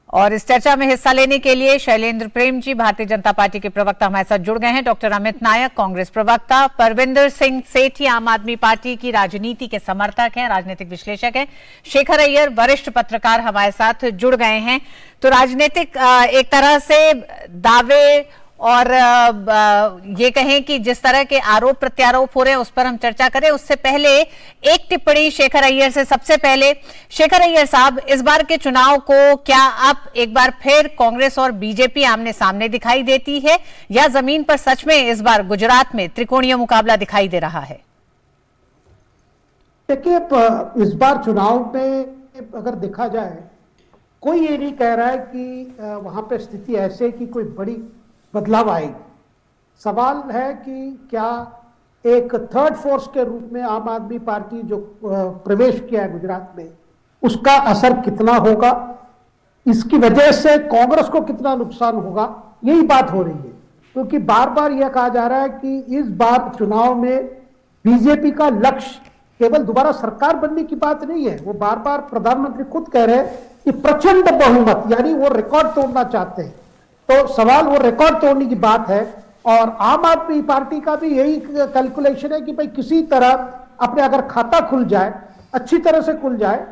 और इस चर्चा में हिस्सा लेने के लिए शैलेंद्र प्रेम जी, भारतीय जनता पार्टी के प्रवक्ता, हमारे साथ जुड़ गए हैं। डॉक्टर अमित नायक, कांग्रेस प्रवक्ता, परविंदर सिंह सेठी, आम आदमी पार्टी की राजनीति के समर्थक हैं, राजनीतिक विश्लेषक हैं, शेखर अय्यर, वरिष्ठ पत्रकार, हमारे साथ जुड़ गए हैं। तो राजनीतिक एक तरह से दावे और ये कहें कि जिस तरह के आरोप प्रत्यारोप हो रहे हैं उस पर हम चर्चा करें। उससे पहले एक टिप्पणी शेखर अय्यर से। सबसे पहले शेखर अय्यर साहब, इस बार के चुनाव को क्या अब एक बार फिर कांग्रेस और बीजेपी आमने सामने दिखाई देती है, या जमीन पर सच में इस बार गुजरात में त्रिकोणीय मुकाबला दिखाई दे रहा है? देखिए, इस बार चुनाव में अगर देखा जाए, कोई ये नहीं कह रहा है कि वहां पे स्थिति ऐसे कि कोई बड़ी बदलाव आएगी। सवाल है कि क्या एक थर्ड फोर्स के रूप में आम आदमी पार्टी जो प्रवेश किया है गुजरात में, उसका असर कितना होगा, इसकी वजह से कांग्रेस को कितना नुकसान होगा, यही बात हो रही है। क्योंकि बार बार यह कहा जा रहा है कि इस बार चुनाव में बीजेपी का लक्ष्य केवल दोबारा सरकार बनने की बात नहीं है। वो बार बार प्रधानमंत्री खुद कह रहे हैं कि प्रचंड बहुमत, यानी वो रिकॉर्ड तोड़ना चाहते हैं। तो सवाल वो रिकॉर्ड तोड़ने की बात है। और आम आदमी पार्टी का भी यही कैलकुलेशन है कि भाई किसी तरह अपने अगर खाता खुल जाए, अच्छी तरह से खुल जाए,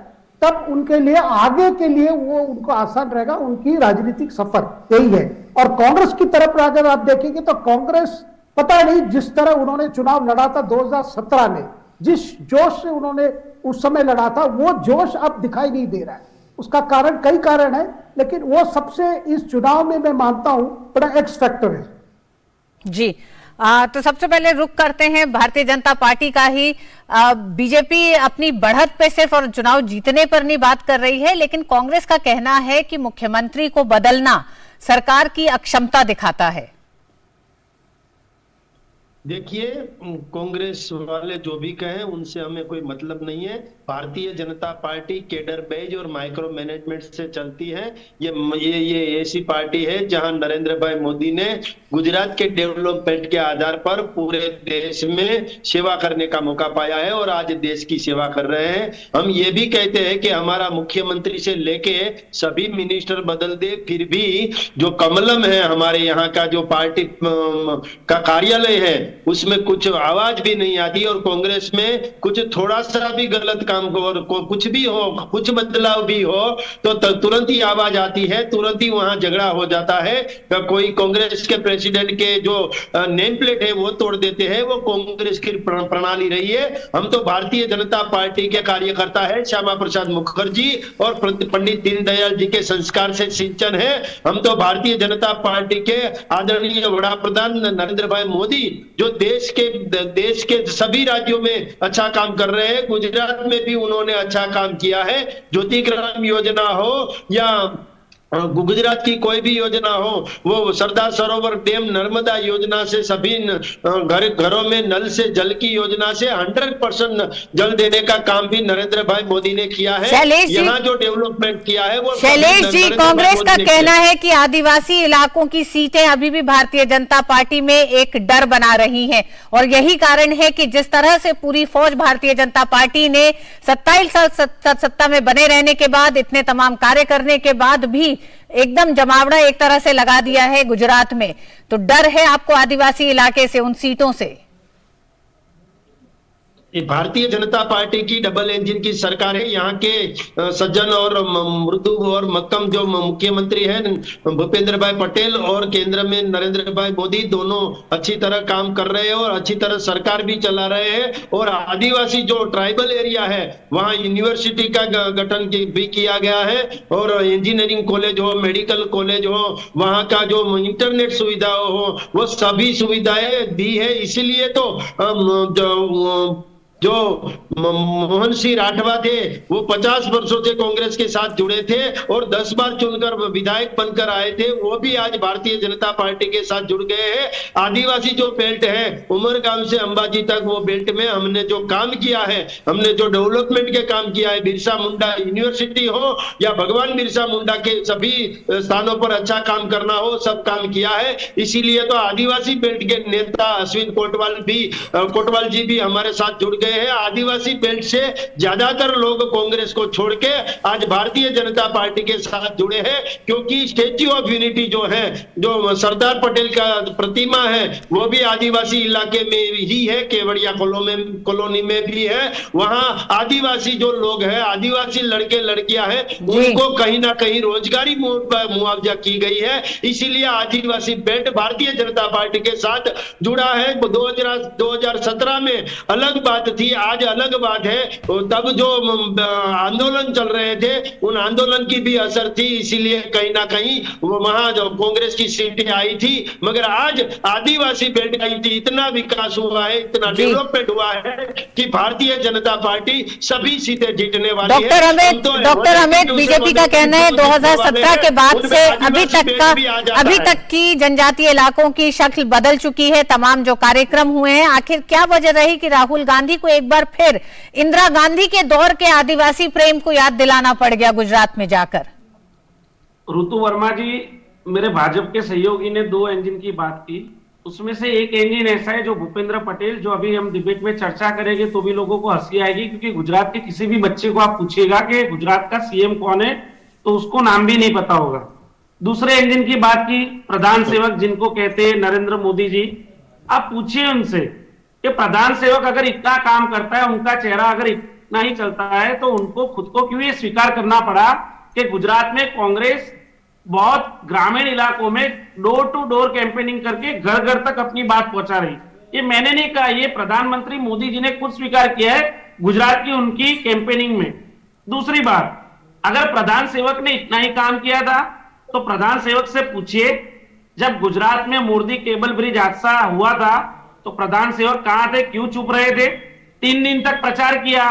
तब उनके लिए आगे के लिए वो उनको आसान रहेगा, उनकी राजनीतिक सफर यही है। और कांग्रेस की तरफ अगर आप देखेंगे तो कांग्रेस, पता नहीं जिस तरह उन्होंने चुनाव लड़ा था 2017 में, जिस जोश से उन्होंने उस समय लड़ा था, वो जोश अब दिखाई नहीं दे रहा है। उसका कारण, कई कारण है, लेकिन वो सबसे इस चुनाव में मैं मानता हूं बड़ा एक्स फैक्टर है। जी, तो सबसे पहले रुक करते हैं भारतीय जनता पार्टी का ही। बीजेपी अपनी बढ़त पे सिर्फ और चुनाव जीतने पर नहीं बात कर रही है, लेकिन कांग्रेस का कहना है कि मुख्यमंत्री को बदलना सरकार की अक्षमता दिखाता है। देखिए, कांग्रेस वाले जो भी कहें उनसे हमें कोई मतलब नहीं है। Bharatiya Janata party cadre beige और माइक्रो मैनेजमेंट से चलती है। ये ऐसी पार्टी है जहां नरेंद्र भाई मोदी ने गुजरात के डेवलपमेंट के आधार पर पूरे देश में सेवा करने का मौका पाया है और आज देश की सेवा कर रहे हैं। हम ये भी कहते हैं कि हमारा मुख्यमंत्री से लेके सभी मिनिस्टर बदल दे, फिर भी जो कमलम है हमारे यहाँ का, जो पार्टी का कार्यालय है, उसमें कुछ आवाज भी नहीं आती। और कांग्रेस में कुछ थोड़ा सा भी गलत काम को कुछ भी हो, कुछ बदलाव भी हो तो तुरंत ही आवाज आती है, तुरंत ही वहां झगड़ा हो जाता है। कोई कांग्रेस के प्रेसिडेंट के जो नेम प्लेट है वो तोड़ देते हैं। वो कांग्रेस की प्रणाली रही है। हम तो भारतीय जनता पार्टी के कार्यकर्ता है, श्यामा प्रसाद मुखर्जी और पंडित दीनदयाल जी के संस्कार से सिंचन है। हम तो भारतीय जनता पार्टी के आदरणीय वड़ा प्रधान नरेंद्र भाई मोदी, जो देश के सभी राज्यों में अच्छा काम कर रहे हैं, गुजरात में भी उन्होंने अच्छा काम किया है। ज्योति ग्राम योजना हो या गुजरात की कोई भी योजना हो, वो सरदार सरोवर डैम नर्मदा योजना से, सभी घरों में नल से जल की योजना से 100% जल देने का काम भी नरेंद्र भाई मोदी ने किया है। यहाँ जो डेवलपमेंट किया है वो शैलेश जी, कांग्रेस का कहना है कि आदिवासी इलाकों की सीटें अभी भी भारतीय जनता पार्टी में एक डर बना रही हैं और यही कारण है कि जिस तरह से पूरी फौज भारतीय जनता पार्टी ने 27 साल सत्ता में बने रहने के बाद, इतने तमाम कार्य करने के बाद भी एकदम जमावड़ा एक तरह से लगा दिया है गुजरात में, तो डर है आपको आदिवासी इलाके से, उन सीटों से? भारतीय जनता पार्टी की डबल इंजन की सरकार है। यहाँ के सज्जन और मृदु और मक्कम जो मुख्यमंत्री हैं भूपेंद्र भाई पटेल और केंद्र में नरेंद्र भाई मोदी, दोनों अच्छी तरह काम कर रहे हैं और अच्छी तरह सरकार भी चला रहे हैं। और आदिवासी जो ट्राइबल एरिया है वहाँ यूनिवर्सिटी का गठन भी किया गया है और इंजीनियरिंग कॉलेज हो, मेडिकल कॉलेज हो, वहाँ का जो इंटरनेट सुविधा हो, वो सभी सुविधाएं दी है। इसीलिए तो जो मोहन सिंह राठवा थे वो 50 वर्षों से कांग्रेस के साथ जुड़े थे और 10 बार चुनकर विधायक बनकर आए थे, वो भी आज भारतीय जनता पार्टी के साथ जुड़ गए हैं। आदिवासी जो बेल्ट है उमरगांव से अंबाजी तक, वो बेल्ट में हमने जो काम किया है, हमने जो डेवलपमेंट के काम किया है, बिरसा मुंडा यूनिवर्सिटी हो या भगवान बिरसा मुंडा के सभी स्थानों पर अच्छा काम करना हो, सब काम किया है। इसीलिए तो आदिवासी बेल्ट के नेता अश्विन कोटवाल जी भी हमारे साथ जुड़ गए हैं। आदिवासी बेल्ट से ज्यादातर लोग कांग्रेस को छोड़ के आज भारतीय जनता पार्टी के साथ जुड़े हैं, क्योंकि स्टेच्यू ऑफ यूनिटी जो है, जो सरदार पटेल का प्रतिमा है, वो भी आदिवासी इलाके में ही है, केवड़िया कॉलोनी में भी है। वहां आदिवासी जो लोग हैं, आदिवासी लड़के लड़कियां हैं, उनको कहीं ना कहीं रोजगारी मुआवजा की गई है। इसीलिए आदिवासी बेल्ट भारतीय जनता पार्टी के साथ जुड़ा है। 2017 में अलग बात थी, आज अलग बात है। तब जो आंदोलन चल रहे थे उन आंदोलन की भी असर थी, इसीलिए कहीं ना कहीं वहां जो कांग्रेस की सीटें आई थी। मगर आज आदिवासी बेल्ट का इतना विकास हुआ है, इतना डेवलपमेंट हुआ है कि भारतीय जनता पार्टी सभी सीटें जीतने वाली है। डॉक्टर अमित, बीजेपी का कहना है 2017 के बाद से अभी तक की जनजातीय इलाकों की शक्ल बदल चुकी है, तमाम जो कार्यक्रम हुए हैं। आखिर क्या वजह रही कि राहुल गांधी को एक बार फिर इंदिरा गांधी के दौर के आदिवासी प्रेम को याद दिलाना पड़ गया गुजरात में जाकर? ऋतु वर्मा जी, मेरे भाजपा के सहयोगी ने 2 इंजन की बात की, उसमें से एक इंजन ऐसा है जो भूपेंद्र पटेल, जो अभी हम डिबेट में चर्चा करेंगे तो भी लोगों को हंसी आएगी, क्योंकि गुजरात के किसी भी बच्चे को आप पूछिएगा कि गुजरात का सीएम कौन है तो उसको नाम भी नहीं पता होगा। दूसरे इंजन की बात की, प्रधान सेवक जिनको कहते हैं नरेंद्र मोदी जी, आप पूछिए उनसे कि प्रधान सेवक अगर इतना काम करता है, उनका चेहरा अगर इतना ही चलता है, तो उनको खुद को क्यों ये स्वीकार करना पड़ा कि गुजरात में कांग्रेस बहुत ग्रामीण इलाकों में डोर टू डोर कैंपेनिंग करके घर घर तक अपनी बात पहुंचा रही। ये मैंने नहीं कहा, ये प्रधानमंत्री मोदी जी ने खुद स्वीकार किया है गुजरात की उनकी कैंपेनिंग में। दूसरी बात, अगर प्रधान सेवक ने इतना ही काम किया था तो प्रधान सेवक से पूछिए, जब गुजरात में मोरदी केबल ब्रिज हादसा हुआ था तो प्रधान सेवक कहां थे, क्यों चुप रहे थे? 3 दिन तक प्रचार किया,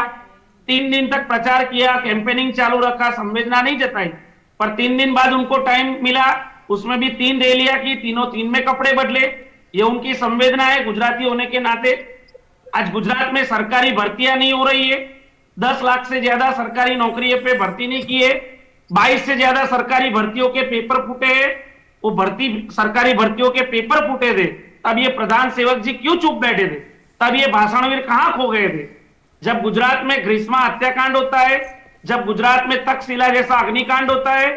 3 दिन तक प्रचार किया, कैंपेनिंग चालू रखा, संवेदना नहीं जताई, पर 3 दिन बाद उनको टाइम मिला, उसमें भी 3 रैलियां की, तीनों 3 में कपड़े बदले। ये उनकी संवेदना है गुजराती होने के नाते। आज गुजरात में सरकारी भर्तियां नहीं हो रही है, 10 लाख से ज्यादा सरकारी नौकरियों पे भर्ती नहीं की है, 22 से ज्यादा सरकारी भर्तियों के पेपर फूटे हैं। वो सरकारी भर्तियों के पेपर फूटे थे, तब ये प्रधान सेवक जी क्यों चुप बैठे थे? तब ये भाषणवीर कहां खो गए थे? जब गुजरात में ग्रीष्मा हत्याकांड होता है, जब गुजरात में तक्षशिला जैसा अग्निकांड होता है,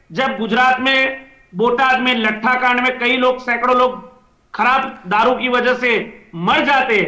जब गुजरात में बोटाद में लट्ठा कांड में कई लोग, सैकड़ों लोग खराब दारू की वजह से मर जाते,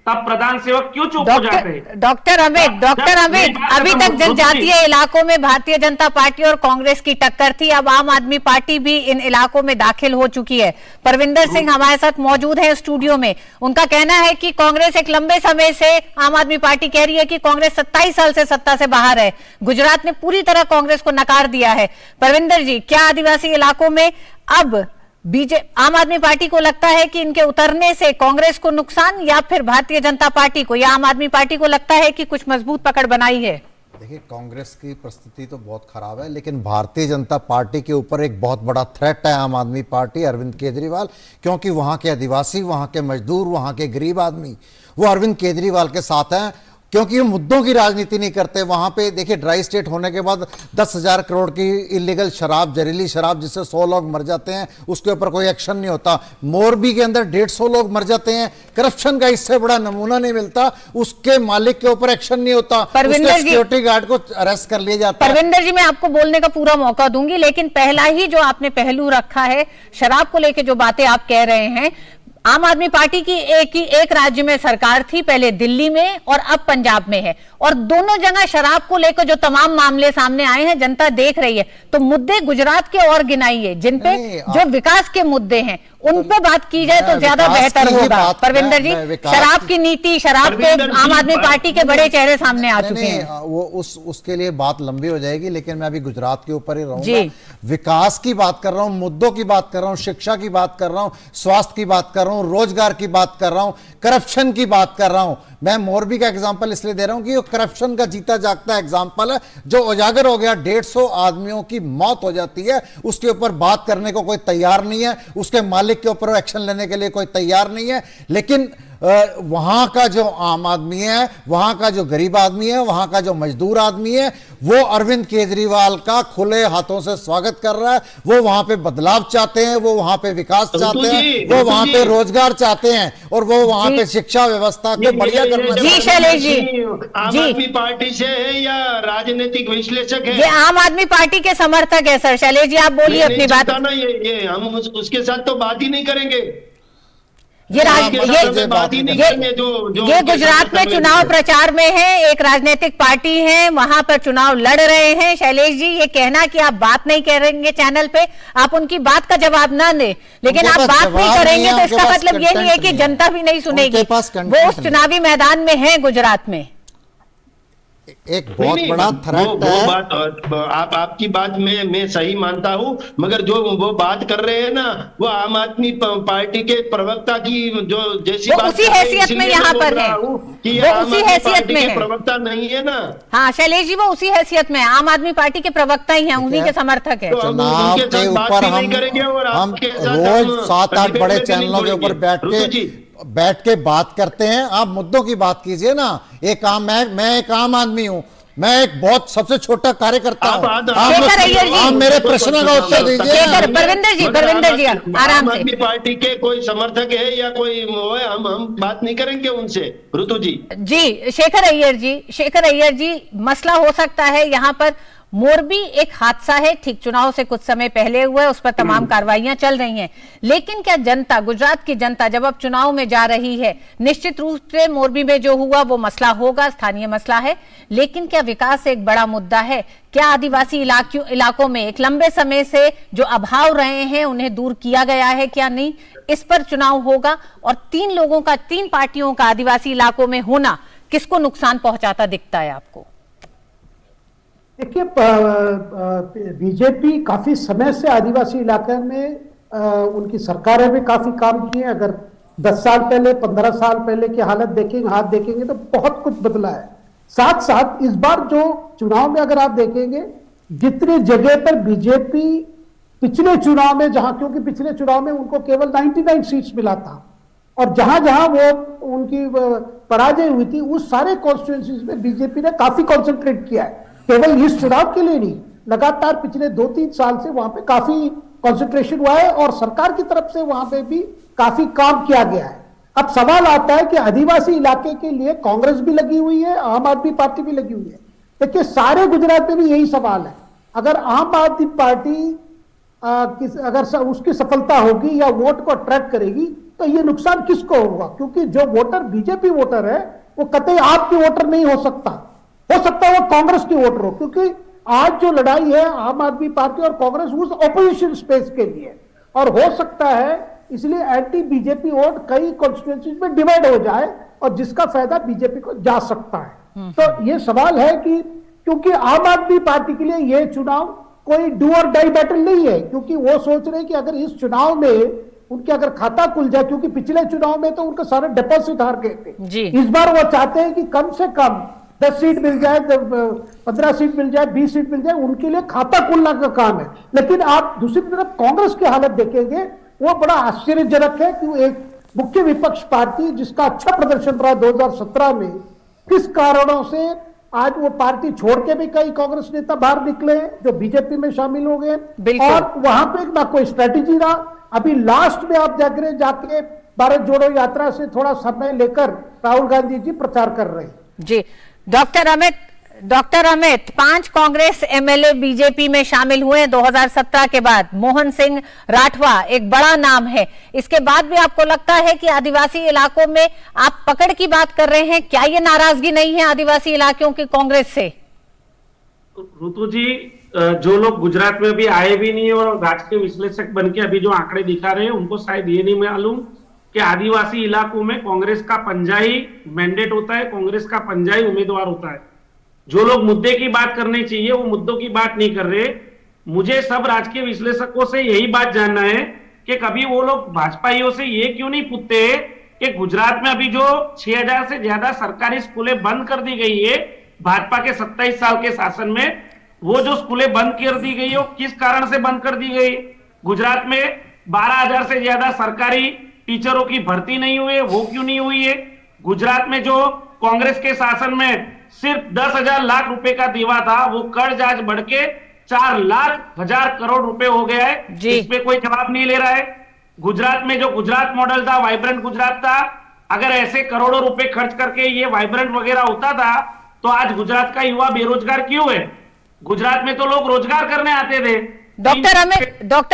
तब प्रधान सेवक क्यों चुप हो जाते हैं? डॉक्टर अमित, अभी तक जनजातीय इलाकों में भारतीय जनता पार्टी और कांग्रेस की टक्कर थी, अब आम आदमी पार्टी भी इन इलाकों में दाखिल हो चुकी है। परविंदर सिंह हमारे साथ मौजूद है स्टूडियो में। उनका कहना है कि कांग्रेस एक लंबे समय से, आम आदमी पार्टी कह रही है कि कांग्रेस 27 साल से सत्ता से बाहर है, गुजरात ने पूरी तरह कांग्रेस को नकार दिया है। परविंदर जी, क्या आदिवासी इलाकों में अब आम आदमी पार्टी को लगता है कि इनके उतरने से कांग्रेस को नुकसान, या फिर भारतीय जनता पार्टी को या आम आदमी पार्टी को लगता है कि कुछ मजबूत पकड़ बनाई है? देखिए, कांग्रेस की परिस्थिति तो बहुत खराब है, लेकिन भारतीय जनता पार्टी के ऊपर एक बहुत बड़ा थ्रेट है आम आदमी पार्टी, अरविंद केजरीवाल, क्योंकि वहां के आदिवासी, वहां के मजदूर, वहां के गरीब आदमी वो अरविंद केजरीवाल के साथ हैं, क्योंकि ये मुद्दों की राजनीति नहीं करते। वहां पे देखिए, ड्राई स्टेट होने के बाद 10,000 करोड़ की इलीगल शराब, जहरीली शराब, जिससे 100 लोग मर जाते हैं, उसके ऊपर कोई एक्शन नहीं होता। मोरबी के अंदर 150 लोग मर जाते हैं, करप्शन का इससे बड़ा नमूना नहीं मिलता, उसके मालिक के ऊपर एक्शन नहीं होता, उसके सिक्योरिटी गार्ड को अरेस्ट कर लिया जाता है। परविंदर जी, मैं आपको बोलने का पूरा मौका दूंगी, लेकिन पहला ही जो आपने पहलू रखा है, शराब को लेकर जो बातें आप कह रहे हैं, आम आदमी पार्टी की एक राज्य में सरकार थी, पहले दिल्ली में और अब पंजाब में है, और दोनों जगह शराब को लेकर जो तमाम मामले सामने आए हैं जनता देख रही है। तो मुद्दे गुजरात के और गिनाइए जिन पे जो विकास के मुद्दे हैं, उन पे बात की जाए तो ज्यादा बेहतर होगा। परविंदर जी, शराब की नीति, शराब पे आम आदमी पार्टी के बड़े चेहरे सामने आ चुके हैं। वो उसके लिए बात लंबी हो जाएगी, लेकिन मैं अभी गुजरात के ऊपर ही रहूंगा। विकास की बात कर रहा हूं, मुद्दों की बात कर रहा हूं, शिक्षा की बात कर रहा हूं, स्वास्थ्य की बात कर रहा हूं, रोजगार की बात कर रहा हूं, करप्शन की बात कर रहा हूं। मैं मोरबी का एग्जांपल इसलिए दे रहा हूं कि वो करप्शन का जीता जागता एग्जांपल है, जो उजागर हो गया। 150 आदमियों की मौत हो जाती है, उसके ऊपर बात करने को कोई तैयार नहीं है, उसके मालिक के ऊपर एक्शन लेने के लिए कोई तैयार नहीं है। लेकिन वहां का जो आम आदमी है, वहां का जो गरीब आदमी है, वहां का जो मजदूर आदमी है, वो अरविंद केजरीवाल का खुले हाथों से स्वागत कर रहा है। वो वहां पे बदलाव चाहते हैं, वो वहां पे विकास चाहते हैं, वो वहां पे रोजगार चाहते हैं, और वो वहां पे शिक्षा व्यवस्था को बढ़िया करना जी। शैलेश जी, आम आदमी पार्टी से है या राजनीतिक विश्लेषक है? ये आम आदमी पार्टी के समर्थक है सर। शैलेश जी, आप बोलिए अपनी बात। ये हम उसके साथ तो बात ही नहीं करेंगे। ये गुजरात में चुनाव प्रचार में है, एक राजनीतिक पार्टी है, वहां पर चुनाव लड़ रहे हैं। शैलेश जी, ये कहना कि आप बात नहीं करेंगे चैनल पे, आप उनकी बात का जवाब ना दें, लेकिन आप बात नहीं करेंगे तो इसका मतलब ये नहीं है कि जनता भी नहीं सुनेगी। वो उस चुनावी मैदान में है गुजरात में। एक बहुत बड़ा थ्रेट है। आपकी बात मैं सही मानता हूं, मगर जो वो बात कर रहे हैं ना, वो आम आदमी पार्टी के प्रवक्ता की जो जैसी बात उसी हैसियत में यहाँ पर है, वो उसी हैसियत में है। प्रवक्ता नहीं है ना। हाँ शैलेश जी, वो उसी हैसियत में आम आदमी पार्टी के प्रवक्ता ही हैं, उन्हीं के समर्थक है। चुनाव के ऊपर हम रोज 7-8 बड़े चैनलों के ऊपर बैठ के बात करते हैं। आप मुद्दों की बात कीजिए ना। मैं एक आम आदमी हूं, मैं एक बहुत सबसे छोटा कार्यकर्ता हूं। आप मेरे प्रश्नों का उत्तर दीजिए। परविंदर जी आराम से। आदमी पार्टी के कोई समर्थक है या कोई वो है, हम बात नहीं करेंगे उनसे। ऋतु जी शेखर अय्यर जी, मसला हो सकता है यहाँ पर मोरबी एक हादसा है, ठीक चुनाव से कुछ समय पहले हुआ है, उस पर तमाम कार्रवाइयां चल रही हैं, लेकिन क्या जनता, गुजरात की जनता जब अब चुनाव में जा रही है, निश्चित रूप से मोरबी में जो हुआ वो मसला होगा, स्थानीय मसला है, लेकिन क्या विकास एक बड़ा मुद्दा है? क्या आदिवासी इलाकों में एक लंबे समय से जो अभाव रहे हैं उन्हें दूर किया गया है क्या नहीं? इस पर चुनाव होगा। और 3 पार्टियों का आदिवासी इलाकों में होना किसको नुकसान पहुंचाता दिखता है आपको? देखिए, बीजेपी काफी समय से आदिवासी इलाके में उनकी सरकारें भी काफी काम की है। अगर 10 साल पहले, 15 साल पहले की हालत देखेंगे तो बहुत कुछ बदला है। साथ साथ इस बार जो चुनाव में अगर आप देखेंगे, जितनी जगह पर बीजेपी पिछले चुनाव में, क्योंकि पिछले चुनाव में उनको केवल 99 सीट्स मिला था, और जहां जहां वो उनकी पराजय हुई थी, उस सारे कॉन्स्टिट्यूएंसीज में बीजेपी ने काफी कॉन्सेंट्रेट किया है। केवल इस चुनाव के लिए नहीं, लगातार पिछले 2-3 साल से वहां पे काफी कंसंट्रेशन हुआ है, और सरकार की तरफ से वहां पे भी काफी काम किया गया है। अब सवाल आता है कि आदिवासी इलाके के लिए कांग्रेस भी लगी हुई है, आम आदमी पार्टी भी लगी हुई है। देखिए, सारे गुजरात में भी यही सवाल है। अगर आम आदमी पार्टी अगर उसकी सफलता होगी या वोट को अट्रैक्ट करेगी, तो ये नुकसान किसको होगा? क्योंकि जो वोटर बीजेपी वोटर है, वो कतई आपकी वोटर नहीं हो सकता है वो कांग्रेस की वोटर हो, क्योंकि आज जो लड़ाई है आम आदमी पार्टी और कांग्रेस उस ऑपोजिशन स्पेस के लिए, और हो सकता है इसलिए एंटी बीजेपी वोट कई कॉन्स्टिट्यूएंसीज में डिवाइड हो जाए, और जिसका फायदा बीजेपी को जा सकता है। तो ये सवाल है कि क्योंकि आम आदमी पार्टी के लिए ये चुनाव कोई डू और डाई बैटल नहीं है, क्योंकि वो सोच रहे हैं कि अगर इस चुनाव में उनके अगर खाता खुल जाए, क्योंकि पिछले चुनाव में तो उनके सारे डिपॉजिट हार गए थे, इस बार वो चाहते हैं कि कम से कम 10 सीट मिल जाए, 15 सीट मिल जाए, 20 सीट मिल जाए, उनके लिए खाता खोलना का काम है। लेकिन आप दूसरी तरफ कांग्रेस की हालत देखेंगे, वो बड़ा आश्चर्यजनक है कि एक मुख्य विपक्ष पार्टी जिसका अच्छा प्रदर्शन रहा 2017 में, किस कारणों से आज वो पार्टी छोड़ के भी कई कांग्रेस नेता बाहर निकले जो बीजेपी में शामिल हो गए, और वहां पे ना कोई स्ट्रेटेजी रहा। अभी लास्ट में आप जाके भारत जोड़ो यात्रा से थोड़ा समय लेकर राहुल गांधी जी प्रचार कर रहे हैं। जी doctor Amit 5 Congress MLA BJP में शामिल हुए 2017 के बाद। मोहन सिंह राठवा एक बड़ा नाम है, इसके बाद भी आपको लगता है कि आदिवासी इलाकों में आप पकड़ की बात कर रहे हैं? क्या ये नाराजगी नहीं है आदिवासी इलाकों की कांग्रेस से? ऋतु जी, जो लोग गुजरात में भी आए भी नहीं और राजकीय विश्लेषक बनके अभी जो आंकड़े दिखा रहे हैं, उनको शायद ये नहीं मालूम कि आदिवासी इलाकों में कांग्रेस का पंजाई मैंडेट होता है, कांग्रेस का पंजाई उम्मीदवार होता है। जो लोग मुद्दे की बात करनी चाहिए वो मुद्दों की बात नहीं कर रहे। मुझे सब राजकीय विश्लेषकों से यही बात जानना है कि कभी वो लोग भाजपाइयों से ये क्यों नहीं पूछते कि गुजरात में अभी जो 6000 से ज्यादा सरकारी स्कूलें बंद कर दी गई है भाजपा के 27 साल के शासन में, वो जो स्कूलें बंद कर दी गई है वो किस कारण से बंद कर दी गई? गुजरात में 12,000 से ज्यादा सरकारी टीचरों की भर्ती नहीं हुई है, वो क्यों नहीं हुई है? गुजरात में जो कांग्रेस के शासन में सिर्फ 10,000 लाख रुपए का दीवा था, वो कर्ज आज बढ़ के 4,00,000 करोड़ रुपए हो गया है। इस पे कोई जवाब नहीं ले रहा है। गुजरात में जो गुजरात मॉडल था, वाइब्रेंट गुजरात था, अगर ऐसे करोड़ों रुपए खर्च करके ये वाइब्रेंट वगैरह होता था तो आज गुजरात का युवा बेरोजगार क्यों है? गुजरात में तो लोग रोजगार करने आते थे। डॉक्टर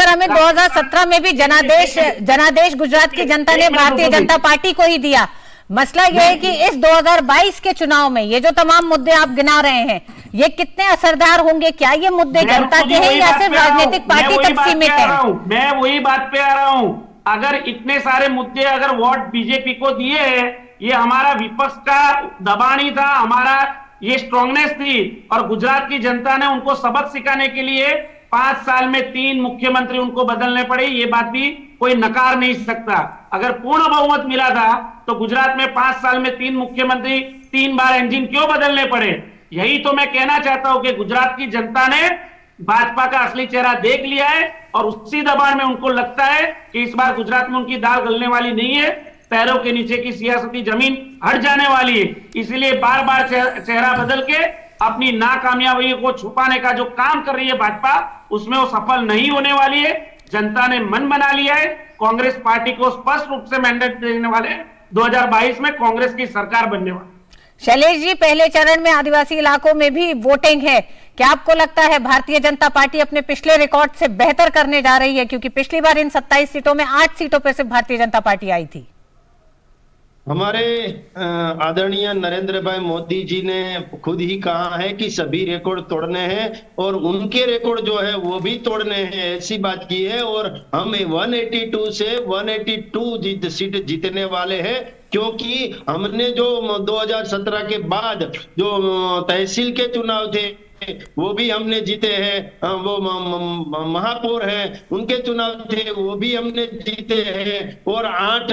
अमित 2017 में भी जनादेश गुजरात की जनता ने भारतीय जनता पार्टी को ही दिया। मसला यह है कि इस 2022 के चुनाव में ये जो तमाम मुद्दे आप गिना रहे हैं, ये कितने असरदार होंगे? क्या ये मुद्दे जनता के हैं या सिर्फ राजनीतिक पार्टी तक सीमित है? मैं वही बात पे आ रहा हूं। अगर इतने सारे मुद्दे अगर वोट बीजेपी को दिए हैं, ये हमारा विपक्ष का दबानी था, हमारा ये स्ट्रांगनेस थी, और गुजरात की जनता ने उनको सबक सिखाने के लिए 5 साल में 3 मुख्यमंत्री उनको बदलने पड़े। ये बात भी कोई नकार नहीं सकता। अगर पूर्ण बहुमत मिला था तो गुजरात में 5 साल में 3 मुख्यमंत्री, 3 बार इंजन क्यों बदलने पड़े? यही तो मैं कहना चाहता हूं कि गुजरात की जनता ने भाजपा का असली चेहरा देख लिया है और उसी दबाव में उनको लगता है कि इस बार गुजरात में उनकी दाल गलने वाली नहीं है, पैरों के नीचे की सियासती जमीन हट जाने वाली है। इसलिए बार बार चेहरा बदल के अपनी नाकामयाबी को छुपाने का जो काम कर रही है भाजपा, उसमें वो सफल नहीं होने वाली है। जनता ने मन बना लिया है, कांग्रेस पार्टी को स्पष्ट रूप से मैंडेट देने वाले 2022 में कांग्रेस की सरकार बनने वाली। शैलेश जी, पहले चरण में आदिवासी इलाकों में भी वोटिंग है, क्या आपको लगता है भारतीय जनता पार्टी अपने पिछले रिकॉर्ड से बेहतर करने जा रही है? क्योंकि पिछली बार इन 27 सीटों में 8 सीटों पर सिर्फ भारतीय जनता पार्टी आई थी। हमारे आदरणीय नरेंद्र भाई मोदी जी ने खुद ही कहा है कि सभी रिकॉर्ड तोड़ने हैं और उनके रिकॉर्ड जो है वो भी तोड़ने हैं, ऐसी बात की है। और हम 182 से 182 सीट जीतने वाले हैं, क्योंकि हमने जो 2017 के बाद जो तहसील के चुनाव थे वो भी हमने जीते हैं, वो महापौर हैं उनके चुनाव थे वो भी हमने जीते हैं, और 8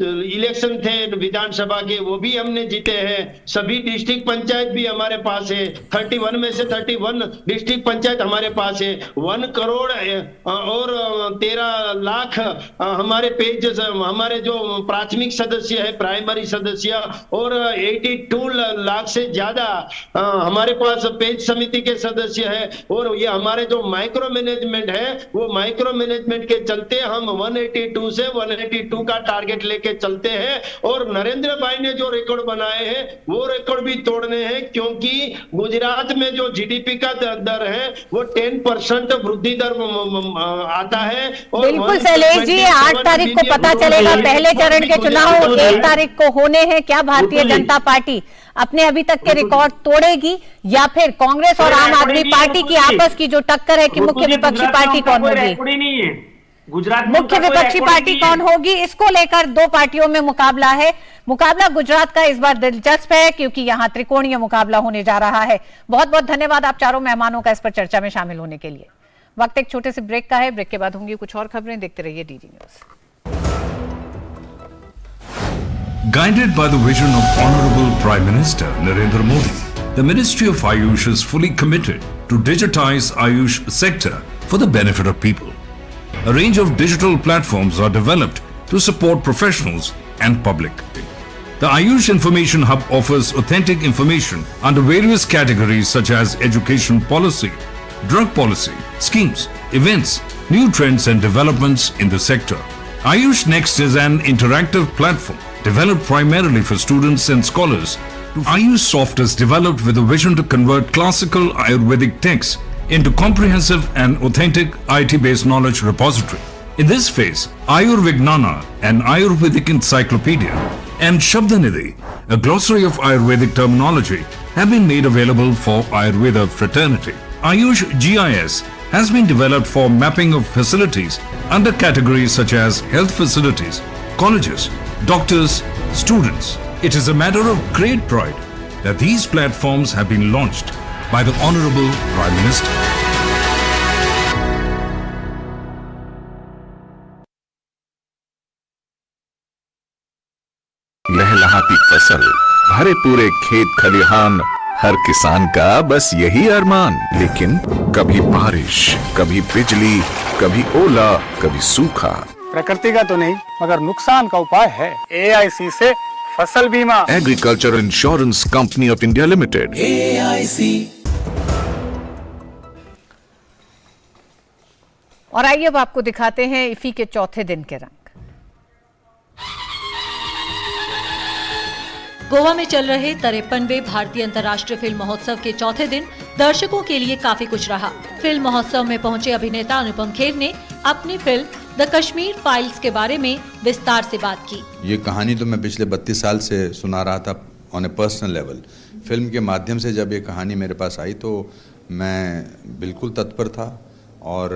इलेक्शन थे विधानसभा के वो भी हमने जीते हैं। सभी डिस्ट्रिक्ट पंचायत भी हमारे पास है, 31 में से 31 डिस्ट्रिक्ट पंचायत हमारे पास है। 1 करोड़ और 13 लाख हमारे पेज, हमारे जो प्राथमिक सदस्य है, प्राइमरी सदस्य, और 82 लाख से ज्यादा हमारे पास पेज समिति के सदस्य है। और ये हमारे जो माइक्रो मैनेजमेंट है, वो माइक्रो मैनेजमेंट के चलते हम 182 से 182 का टारगेट लेके चलते हैं। और नरेंद्र भाई ने जो रिकॉर्ड बनाए हैं वो रिकॉर्ड भी तोड़ने हैं, क्योंकि गुजरात में जो जीडीपी का दर है वो 10% वृद्धि दर आता है। और बिल्कुल शैलेश जी, 8 तारीख को पता चलेगा, पहले चरण के चुनाव 1 तारीख को होने हैं। क्या भारतीय जनता पार्टी अपने अभी तक के रिकॉर्ड तोड़ेगी या फिर कांग्रेस और आम आदमी पार्टी की आपस की जो टक्कर है कि मुख्य विपक्षी पार्टी कौन होगी? गुजरात मुख्य विपक्षी पार्टी कौन होगी, इसको लेकर 2 पार्टियों में मुकाबला है। मुकाबला गुजरात का इस बार दिलचस्प है क्योंकि यहां त्रिकोणीय मुकाबला होने जा रहा है। बहुत बहुत धन्यवाद आप चारों मेहमानों का इस पर चर्चा में शामिल होने के लिए। वक्त एक छोटे से ब्रेक का है, ब्रेक के बाद होंगी कुछ और खबरें। देखते रहिए DD news. Guided by the vision of Honorable Prime Minister Narendra Modi, the Ministry of Ayush is fully committed to digitize Ayush sector for the benefit of people. A range of digital platforms are developed to support professionals and public. The Ayush Information Hub offers authentic information under various categories such as education policy, drug policy, schemes, events, new trends and developments in the sector. Ayush Next is an interactive platform developed primarily for students and scholars. Ayush Soft is developed with a vision to convert classical Ayurvedic texts into comprehensive and authentic IT-based knowledge repository. In this phase, Ayurvignana, an Ayurvedic encyclopedia, and Shabdanidhi, a glossary of Ayurvedic terminology, have been made available for Ayurveda fraternity. Ayush GIS has been developed for mapping of facilities under categories such as health facilities, colleges, doctors, students. It is a matter of great pride that these platforms have been launched by the Honorable Prime Minister. लहलहाती फसल, भरे पूरे खेत खलिहान, हर किसान का बस यही अरमान। लेकिन कभी बारिश, कभी बिजली, कभी ओला, कभी सूखा। प्रकृति का तो नहीं, मगर नुकसान का उपाय है। AIC से फसल बीमा। Agriculture insurance company of India limited. AIC। और आइए अब आपको दिखाते हैं इफ्फी के चौथे दिन के रंग। गोवा में चल रहे 53वें भारतीय अंतर्राष्ट्रीय फिल्म महोत्सव के चौथे दिन दर्शकों के लिए काफी कुछ रहा। फिल्म महोत्सव में पहुंचे अभिनेता अनुपम खेर ने अपनी फिल्म द कश्मीर फाइल्स के बारे में विस्तार से बात की। ये कहानी तो मैं पिछले 32 साल से सुना रहा था on A personal level. Film के माध्यम से जब ये कहानी मेरे पास आई तो मैं बिल्कुल तत्पर था और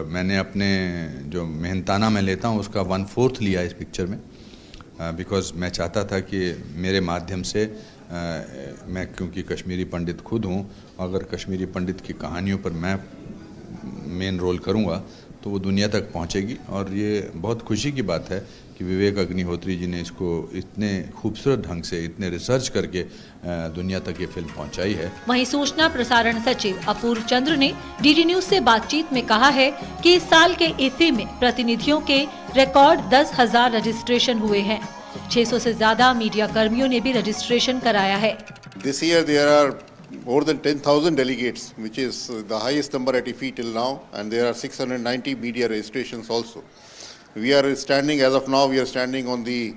मैंने अपने जो मेहनताना मैं लेता हूँ उसका 1/4 लिया इस पिक्चर में, बिकॉज़ मैं चाहता था कि मेरे माध्यम से मैं, क्योंकि कश्मीरी पंडित खुद हूँ, अगर कश्मीरी पंडित की कहानियों पर मैं मेन रोल करूँगा तो वो दुनिया तक पहुँचेगी। और ये बहुत खुशी की बात है कि विवेक अग्निहोत्री जी ने इसको इतने खूबसूरत ढंग से, इतने रिसर्च करके दुनिया तक ये फिल्म पहुँचाई है। वहीं सूचना प्रसारण सचिव अपूर्व चंद्र ने डीडी न्यूज से बातचीत में कहा है कि इस साल के इफ्फी में प्रतिनिधियों के रिकॉर्ड 10,000 रजिस्ट्रेशन हुए हैं। 600 से ज्यादा मीडिया कर्मियों ने भी रजिस्ट्रेशन कराया है। This year there are more than 10,000 delegates, which is the highest number at IFFI till now, and there are 690 media registrations also. We are standing, as of now, we are standing on the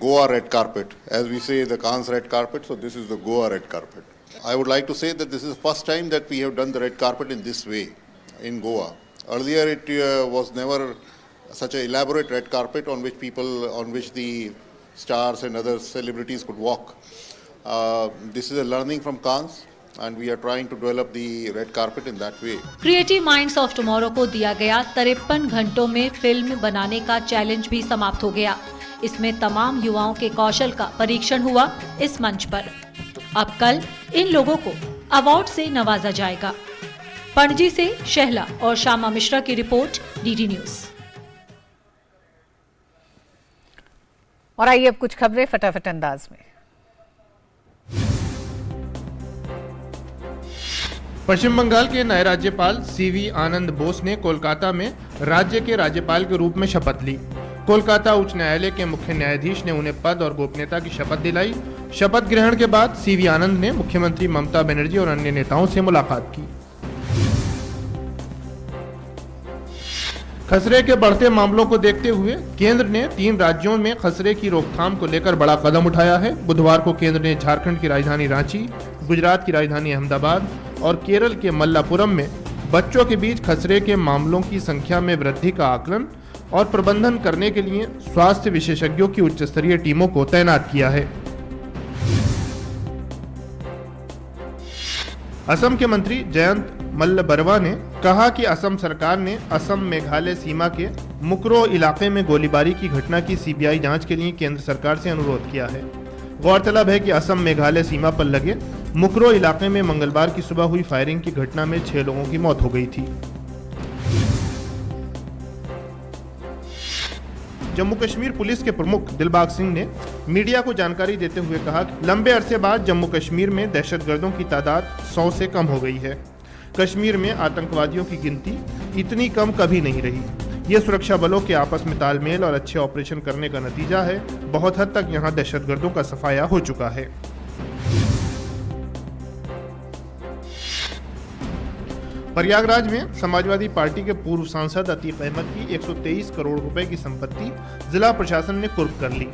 Goa red carpet. As we say, the Cannes red carpet, so this is the Goa red carpet. I would like to say that this is the first time that we have done the red carpet in this way in Goa. Earlier it was never such an elaborate red carpet on which the stars and other celebrities could walk. This is a learning from Cannes, and we are trying to develop the red carpet in that way. Creative minds of tomorrow को दिया गया 53 घंटों में फिल्म बनाने का चैलेंज भी समाप्त हो गया। इसमें तमाम युवाओं के कौशल का परीक्षण हुआ इस मंच पर। अब कल इन लोगों को अवार्ड से नवाजा जाएगा। पणजी से शहला और श्यामा मिश्रा की रिपोर्ट, डीडी न्यूज। और आइए अब कुछ खबरें फटाफट अंदाज में। पश्चिम बंगाल के नए राज्यपाल सीवी आनंद बोस ने कोलकाता में राज्य के राज्यपाल के रूप में शपथ ली। कोलकाता उच्च न्यायालय के मुख्य न्यायाधीश ने उन्हें पद और गोपनीयता की शपथ दिलाई। शपथ ग्रहण के बाद सीवी आनंद ने मुख्यमंत्री ममता बनर्जी और अन्य नेताओं से मुलाकात की। खसरे के बढ़ते मामलों को देखते हुए केंद्र ने 3 राज्यों में खसरे की रोकथाम को लेकर बड़ा कदम उठाया है। बुधवार को केंद्र ने झारखंड की राजधानी रांची, गुजरात की राजधानी अहमदाबाद और केरल के मल्लापुरम में बच्चों के बीच खसरे के मामलों की संख्या में वृद्धि का आकलन और प्रबंधन करने के लिए स्वास्थ्य विशेषज्ञों की उच्च स्तरीय टीमों को तैनात किया है। असम के मंत्री जयंत मल्लबरवा ने कहा कि असम सरकार ने असम मेघालय सीमा के मुकरो इलाके में गोलीबारी की घटना की सीबीआई जांच के लिए केंद्र सरकार से अनुरोध किया है। गौरतलब है कि असम मेघालय सीमा पर लगे मुकरो इलाके में मंगलवार की सुबह हुई फायरिंग की घटना में 6 लोगों की मौत हो गई थी। जम्मू कश्मीर पुलिस के प्रमुख दिलबाग सिंह ने मीडिया को जानकारी देते हुए कहा कि लंबे अरसे बाद जम्मू कश्मीर में दहशतगर्दों की तादाद 100 से कम हो गई है। कश्मीर में आतंकवादियों की गिनती इतनी कम कभी नहीं रही। ये सुरक्षा बलों के आपस में तालमेल और अच्छे ऑपरेशन करने का नतीजा है। बहुत हद तक यहाँ दहशतगर्दों का सफाया हो चुका है। प्रयागराज में समाजवादी पार्टी के पूर्व सांसद अतीक अहमद की 123 करोड़ रुपए की संपत्ति जिला प्रशासन ने कुर्क कर ली।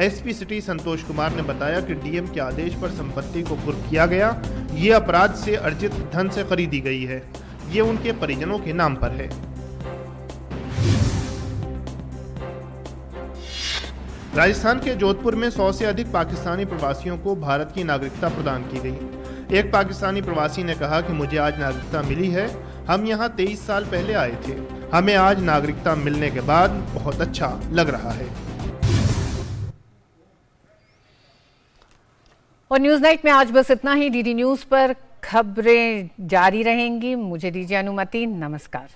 एसपी सिटी संतोष कुमार ने बताया कि डीएम के आदेश पर संपत्ति को कुर्क किया गया। ये अपराध से अर्जित धन से खरीदी गई है। ये उनके परिजनों के नाम पर है। राजस्थान के जोधपुर में 100 से अधिक पाकिस्तानी प्रवासियों को भारत की नागरिकता प्रदान की गई। एक पाकिस्तानी प्रवासी ने कहा कि मुझे आज नागरिकता मिली है। हम यहाँ 23 साल पहले आए थे। हमें आज नागरिकता मिलने के बाद बहुत अच्छा लग रहा है। और न्यूज नाइट में आज बस इतना ही। डीडी न्यूज पर खबरें जारी रहेंगी। मुझे दीजिए अनुमति। नमस्कार।